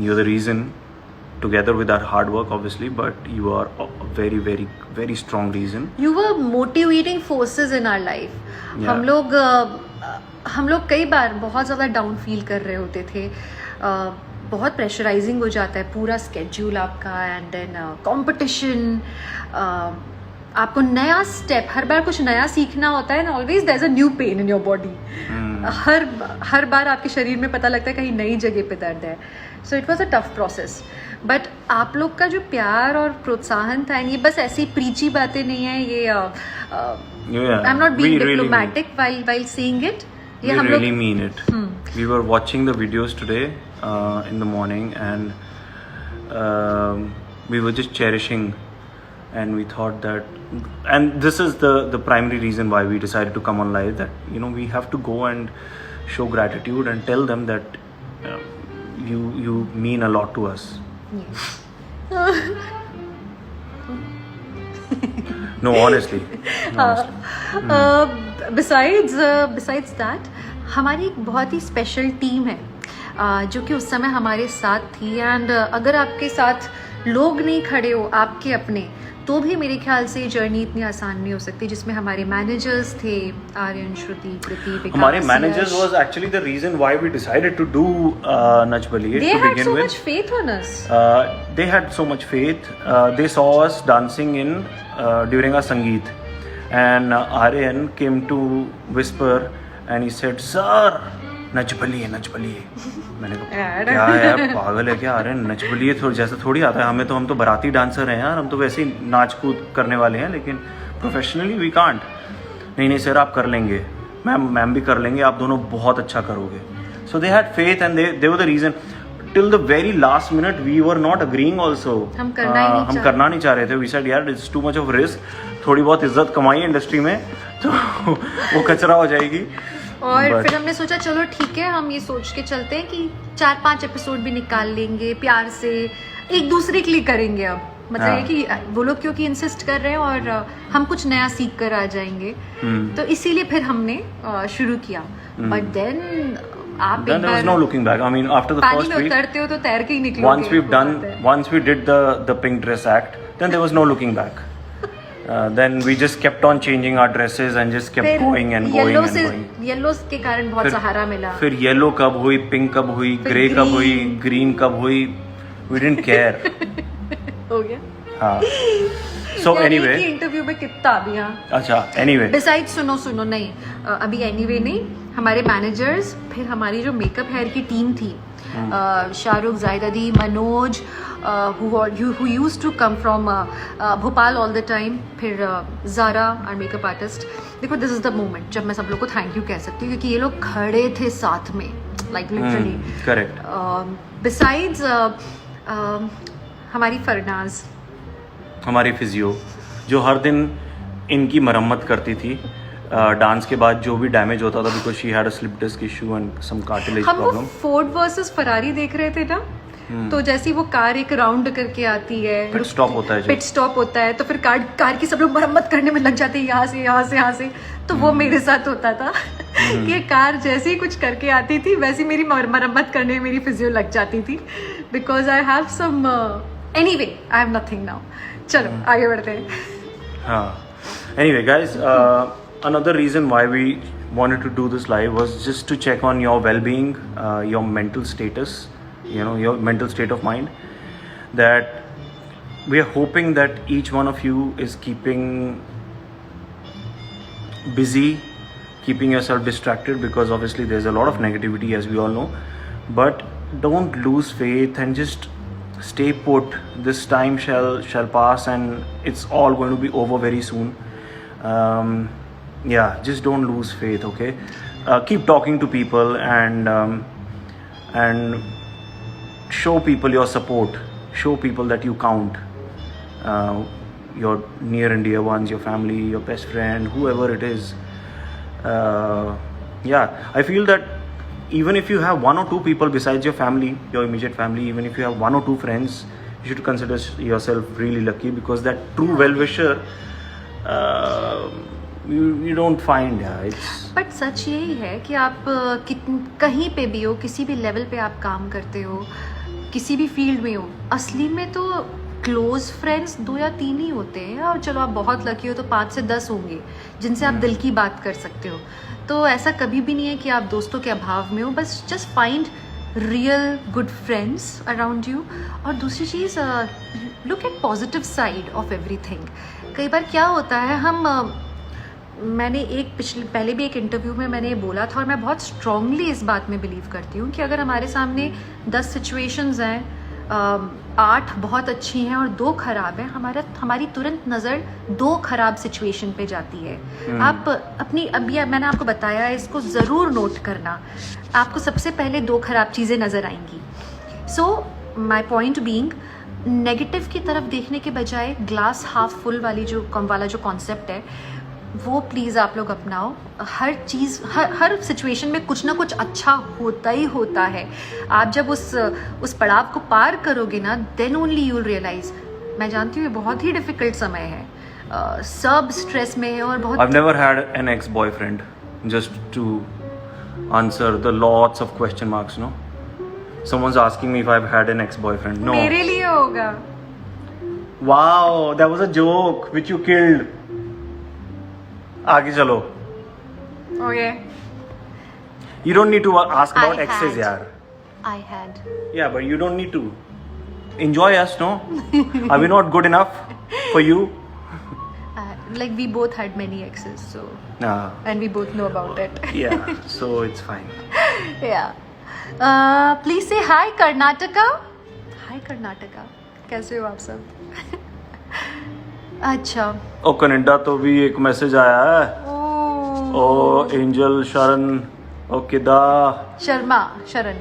You're the reason together with our hard work obviously, but you are a very very very strong reason. You were motivating forces in our life. Yeah. हम लोग कई बार बहुत ज़्यादा down feel कर रहे होते थे. बहुत प्रेशराइजिंग हो जाता है पूरा स्केड्यूल आपका, एंड देन कंपटीशन, आपको नया स्टेप, हर बार कुछ नया सीखना होता है, and always there is a new pain in your body. हर बार आपके शरीर में पता लगता है कहीं नई जगह पे दर्द है. So it was a tough process. But आप लोग का जो प्यार और प्रोत्साहन था, ये बस ऐसी प्रीची बातें नहीं है, ये I am not being diplomatic while saying it. We really mean it. We were watching the videos today in the morning, and we were just cherishing, and we thought that, and this is the primary reason why we decided to come on live, that we have to go and show gratitude and tell them that you mean a lot to us. Yes. No, honestly. Besides that, हमारी एक बहुत ही special team है जो कि उस समय हमारे साथ थी. एंड अगर आपके साथ लोग नहीं खड़े हो आपके अपने, तो भी मेरे ख्याल से जर्नी इतनी आसान नहीं हो सकती. जिसमें हमारे मैनेजर्स थे, आर्यन, श्रुति, कृति, हमारे managers was actually the reason why we decided to do Nach Baliye They to had begin so with. much faith on us. They had so much faith. They saw us dancing in during our Sangeet, and Aryan came to whisper and he said, "Sir, Nach Baliye Nach Baliye." मैंने कहा क्या है यार, पागल है क्या आर्यन, नच बलिए जैसा थोड़ी आता है हमें, तो हम तो बाराती डांसर हैं यार, हम तो वैसे ही नाच कूद करने वाले हैं, लेकिन प्रोफेशनली वी कांट. नहीं सर आप कर लेंगे, मैम भी कर लेंगे, आप दोनों बहुत अच्छा करोगे. So they had faith and they were the reason. Till the very last minute we were not agreeing also. हम करना नहीं चाह रहे थे. वी सेड यार it's too much of risk, थोड़ी बहुत इज्जत कमाई इंडस्ट्री में तो वो कचरा हो जाएगी. और फिर हमने सोचा चलो ठीक है, हम ये सोच के चलते हैं कि 4-5 एपिसोड भी निकाल लेंगे, प्यार से एक दूसरे के लिए करेंगे. अब मतलब ये कि वो लोग क्योंकि इंसिस्ट कर रहे हैं और हम कुछ नया सीख कर आ जाएंगे, तो इसीलिए फिर हमने शुरू किया. बट देन आप Then there was no looking back. I mean, after the पानी first में week, उतरते हो तो तैर के ही निकलोगे. once we did the pink dress act, then there was no looking back. Then we just kept on changing our dresses and just kept going and going and going. Yellow के कारण बहुत सहारा मिला. फिर येलो कब हुई, pink कब हुई, grey कब हुई, ग्रीन कब हुई, we didn't care. हो गया. हाँ. So anyway. इंटरव्यू में कितना अभी. हाँ. अच्छा anyway. Besides सुनो नहीं, अभी anyway नहीं, हमारे मैनेजर्स, फिर हमारी जो मेकअप हेयर की टीम थी, शाहरुख, जाहिदा दी, Manoj, who used to come from Bhopal all the time, फिर ज़ारा our makeup artist. देखो this is the moment जब मैं सब लोग को थैंक यू कह सकती हूँ, क्योंकि ये लोग खड़े थे साथ में, like literally. Correct. Besides हमारी फरनाज, हमारी फिजियो, जो हर दिन इनकी मरम्मत करती थी. डांस के बाद जो भी डैमेज होता था, because she had a slip disc issue and some cartilage problem. हम फोर्ड वर्सेस फरारी देख रहे थे ना, तो जैसी वो कार एक राउंड करके आती है, पिट स्टॉप होता है, तो फिर कार की सब लोग मरम्मत करने में लग जाते हैं, यहाँ से. तो वो मेरे साथ होता था कि कार जैसे ही कुछ करके आती थी, वैसे मेरी मरम्मत करने में मेरी फिजियो लग जाती थी, because I have some anyway I have nothing now. चलो आगे बढ़ते हैं. हाँ. Anyway guys, another reason why we wanted to do this live was just to check on your well-being, your mental status, your mental state of mind. That we are hoping that each one of you is keeping busy, keeping yourself distracted, because obviously there's a lot of negativity, as we all know. But don't lose faith and just stay put. This time shall pass and it's all going to be over very soon. Yeah, just don't lose faith, okay? Keep talking to people and show people your support. Show people that you count. Your near and dear ones, your family, your best friend, whoever it is. Yeah, I feel that even if you have 1 or 2 people besides your family, your immediate family, even if you have 1 or 2 friends, you should consider yourself really lucky, because that true well-wisher you don't find. But सच यही है कि आप कहीं पे भी हो, किसी भी लेवल पे आप काम करते हो, किसी भी फील्ड में हो, असली में तो क्लोज फ्रेंड्स 2 या 3 ही होते हैं, और चलो आप बहुत लकी हो तो 5 से 10 होंगे जिनसे आप दिल की बात कर सकते हो। तो ऐसा कभी भी नहीं है कि आप दोस्तों के अभाव में हो, बस just find real good friends around you. और दूसरी चीज़, look at positive side of everything. कई बार क्या होता है, मैंने पहले भी एक इंटरव्यू में मैंने ये बोला था, और मैं बहुत स्ट्रांगली इस बात में बिलीव करती हूँ कि अगर हमारे सामने 10 सिचुएशंस हैं, 8 बहुत अच्छी हैं और 2 खराब हैं, हमारी तुरंत नज़र 2 खराब सिचुएशन पे जाती है। आप अपनी, अभी मैंने आपको बताया है, इसको ज़रूर नोट करना, आपको सबसे पहले 2 खराब चीज़ें नज़र आएंगी। सो माई पॉइंट बीइंग, नेगेटिव की तरफ देखने के बजाय ग्लास हाफ फुल वाला जो कॉन्सेप्ट है, वो प्लीज़ आप लोग अपनाओ। हर चीज़, हर सिचुएशन में कुछ ना कुछ अच्छा होता ही होता है। आप जब उस पड़ाव को पार करोगे ना, then only you will realise. मैं जानती हूँ ये बहुत ही डिफिकल्ट समय है, सब स्ट्रेस में है और बहुत। I've never had an ex-boyfriend, just to answer the lots of question marks, no? Someone's asking me if I've had an ex-boyfriend. No. मेरे लिए होगा। Wow, that was a joke which you killed. आगे चलो। Okay. You don't need to ask about I exes, had. यार. I had. Yeah, but you don't need to. Enjoy us, no? Are we not good enough for you? Like we both had many exes, so Nah. and we both know about it. Yeah, so it's fine. Yeah. Please say hi Karnataka. Hi Karnataka. कैसे हो आप सब? अच्छा। ओ Canada तो भी एक message आया है। ओ एंजल शरण, ओ किदा शर्मा, शरण।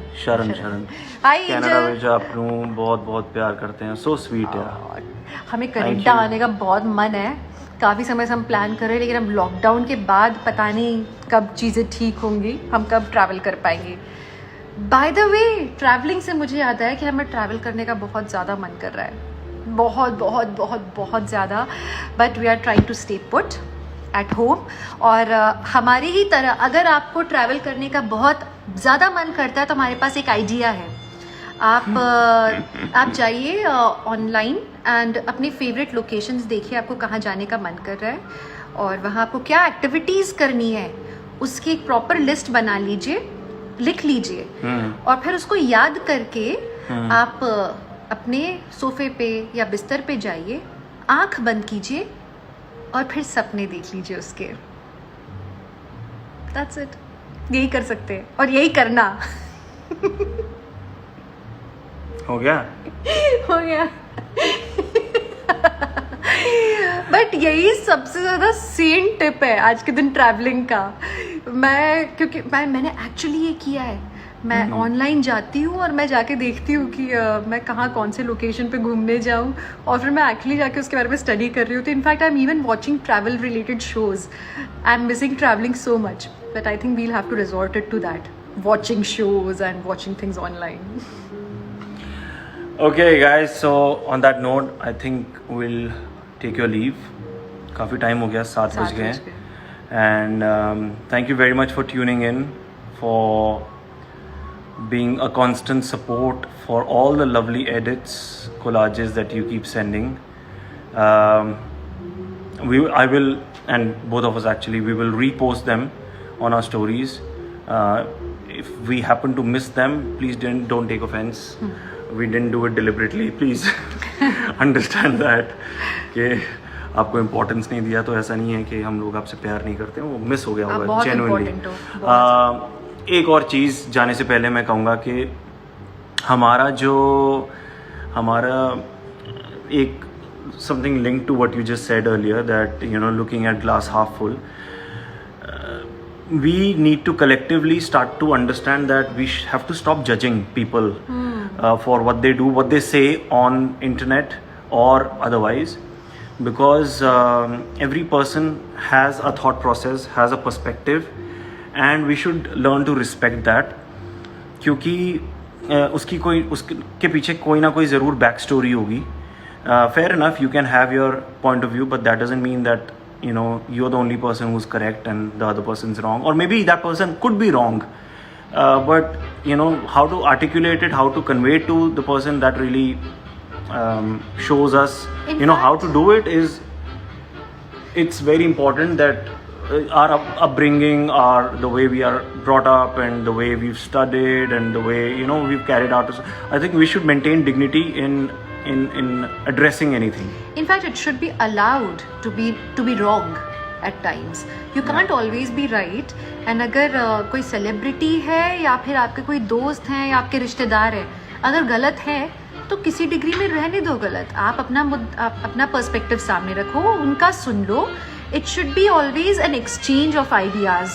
हाय कनाडा एंजल। ਵਿੱਚ ਆਪ ਨੂੰ बहुत प्यार करते हैं, सो स्वीट यार। हमें कनाडा आने का बहुत मन है, काफ़ी समय से हम प्लान कर रहे हैं, लेकिन अब लॉकडाउन के बाद पता नहीं कब चीज़ें ठीक होंगी, हम कब ट्रैवल कर पाएंगे। बाय द वे, ट्रैवलिंग से मुझे याद आया कि हमें ट्रैवल करने का बहुत ज़्यादा मन कर रहा है, बहुत बहुत बहुत बहुत ज़्यादा। But we are trying to stay put at home. और हमारी ही तरह अगर आपको ट्रैवल करने का बहुत ज़्यादा मन करता है तो हमारे पास एक आइडिया है। आप जाइए ऑनलाइन एंड अपनी फेवरेट लोकेशंस देखिए, आपको कहाँ जाने का मन कर रहा है और वहाँ आपको क्या एक्टिविटीज़ करनी है उसकी एक प्रॉपर लिस्ट बना लीजिए, लिख लीजिए, और फिर उसको याद करके आप अपने सोफे पे या बिस्तर पे जाइए, आंख बंद कीजिए और फिर सपने देख लीजिए उसके। That's it. यही कर सकते हैं और यही करना। हो गया। हो गया। बट यही सबसे ज़्यादा सेम टिप है आज के दिन ट्रैवलिंग का। क्योंकि मैंने एक्चुअली ये किया है, मैं ऑनलाइन जाती हूँ और मैं जाके देखती हूँ कि मैं कहाँ कौन से लोकेशन पे घूमने जाऊँ, और फिर मैं एक्चुअली जाके उसके बारे में स्टडी कर रही हूँ। तो in fact I am even watching travel related shows. I am missing travelling so much, but I think we'll have to resort it to that, watching shows and watching things online. Okay guys, so on that note, I think we'll take your leave. काफ़ी time हो गया, 7 बज गए हैं। And thank you very much for tuning in, for being a constant support, for all the lovely edits, collages that you keep sending. I will, and both of us actually, we will repost them on our stories. If we happen to miss them, please don't take offense. We didn't do it deliberately. Please understand that. कि आपको importance नहीं दिया तो ऐसा नहीं है कि हम लोग आपसे प्यार नहीं करते, वो मिस हो गया होगा जेन्युइनली। एक और चीज़ जाने से पहले मैं कहूँगा कि हमारा एक something linked to what you just said earlier, that looking at glass half full, we need to collectively start to understand that we have to stop judging people for what they do, what they say on internet or otherwise, because every person has a thought process, has a perspective, and we should learn to respect that, क्योंकि उसके पीछे कोई ना कोई ज़रूर back story होगी। Fair enough, you can have your point of view, but that doesn't mean that you're the only person who's correct and the other person's wrong, or maybe that person could be wrong, but you know how to articulate it, how to convey it to the person that really shows us, In you know, how fact- to do it is, it's very important that our upbringing, our the way we are brought up, and the way we've studied, and the way, you know, we've carried out. I think we should maintain dignity in addressing anything. In fact, it should be allowed to be wrong at times. You can't always be right. And अगर कोई celebrity है या फिर आपके कोई दोस्त हैं या आपके रिश्तेदार हैं, अगर गलत है तो किसी डिग्री में रहने दो गलत. आप अपना पर्सपेक्टिव सामने रखो, उनका सुन लो. It should be always an exchange of ideas.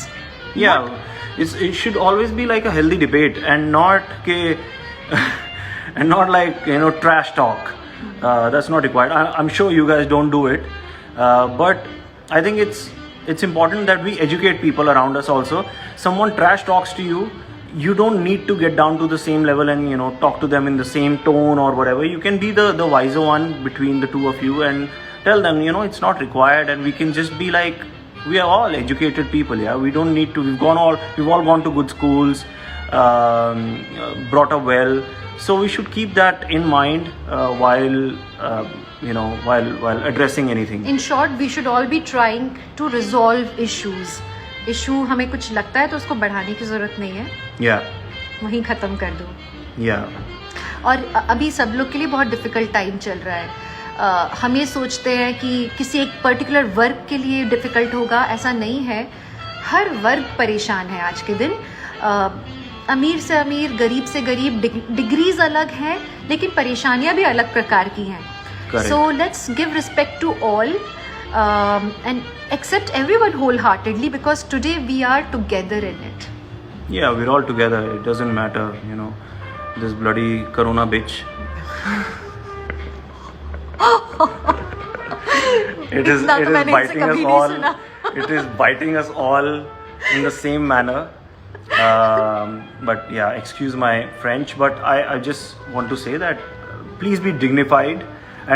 Yeah, it should always be like a healthy debate and not and not like, you know, trash talk. That's not required. I'm sure you guys don't do it, but I think it's important that we educate people around us also. Someone trash talks to you, you don't need to get down to the same level and, you know, talk to them in the same tone or whatever. You can be the wiser one between the two of you and tell them, you know, it's not required, and we can just be like, we are all educated people. Yeah, we don't need to. We've all gone to good schools, brought up well. So we should keep that in mind while addressing anything. In short, we should all be trying to resolve issues. Issue हमें कुछ लगता है तो उसको बढ़ाने की जरूरत नहीं है. Yeah. वहीं खत्म कर दो. Yeah. और अभी सब लोग के लिए बहुत डिफिकल्ट टाइम चल रहा है. हम ये सोचते हैं कि किसी एक पर्टिकुलर वर्ग के लिए डिफ़िकल्ट होगा, ऐसा नहीं है. हर वर्ग परेशान है आज के दिन. अमीर से अमीर, गरीब से गरीब, डिग्रीज अलग हैं, लेकिन परेशानियां भी अलग प्रकार की हैं. So let's give respect to all and accept everyone wholeheartedly, because today we are together in it. Yeah, we're all together. It doesn't matter, you know, this bloody corona bitch. It is biting us all. It is biting us all in the same manner. But yeah, excuse my French, but I just want to say that please be dignified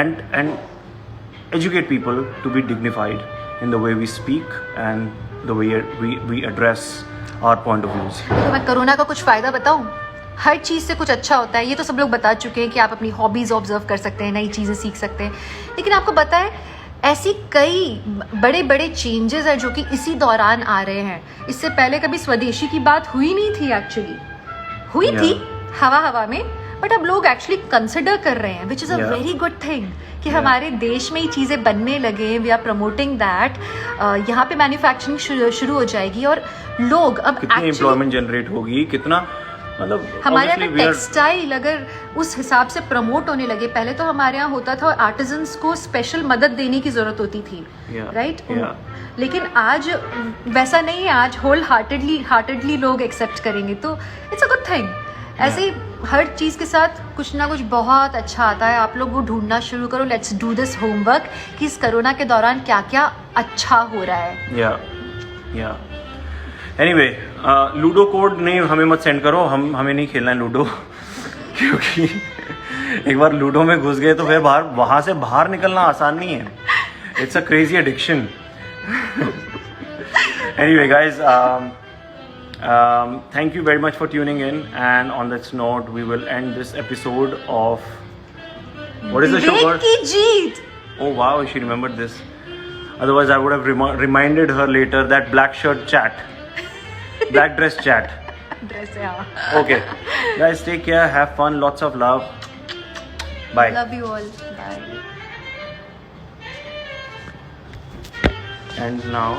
and educate people to be dignified in the way we speak and the way we address our point of views. तो मैं corona का कुछ फ़ायदा बताऊं? हर चीज़ से कुछ अच्छा होता है. ये तो सब लोग बता चुके हैं कि आप अपनी हॉबीज़ ऑब्जर्व कर सकते हैं, नई चीज़ें सीख सकते हैं. लेकिन आपको पता है, ऐसी कई बड़े बड़े चेंजेस हैं जो कि इसी दौरान आ रहे हैं. इससे पहले कभी स्वदेशी की बात हुई नहीं थी. एक्चुअली हुई थी हवा में, बट अब लोग एक्चुअली कंसिडर कर रहे हैं, which is a very good thing कि हमारे देश में ही चीज़ें बनने लगे. We are promoting that. यहाँ पे मैन्युफैक्चरिंग शुरू हो जाएगी और लोग अब कितनी एम्प्लॉयमेंट जनरेट होगी, कितना, मतलब हमारे यहाँ पे टेक्सटाइल अगर उस हिसाब से प्रमोट होने लगे. पहले तो हमारे यहाँ होता था आर्टिजन्स को स्पेशल मदद देने की जरूरत होती थी, राइट? लेकिन आज वैसा नहीं है. आज होल हार्टेडली लोग एक्सेप्ट करेंगे, तो इट्स अ गुड थिंग. ऐसे ही हर चीज़ के साथ कुछ ना कुछ बहुत अच्छा आता है. आप लोग वो ढूंढना शुरू करो. लेट्स डू दिस होमवर्क कि इस कोरोना के दौरान क्या क्या अच्छा हो रहा है. या एनीवे, लूडो कोड नहीं हमें मत सेंड करो. हमें नहीं खेलना है लूडो क्योंकि एक बार लूडो में घुस गए तो फिर वहां से बाहर निकलना आसान नहीं है. It's a crazy addiction. Anyway guys, thank you very much for tuning in, and on this note we will end this episode of, what is the show called? की जीत. Oh wow, she remembered this. Otherwise I would have reminded her later. That black shirt chat, black dress chat. Dress, yeah. Okay guys, take care, have fun, lots of love, bye. Love you all. Bye. And now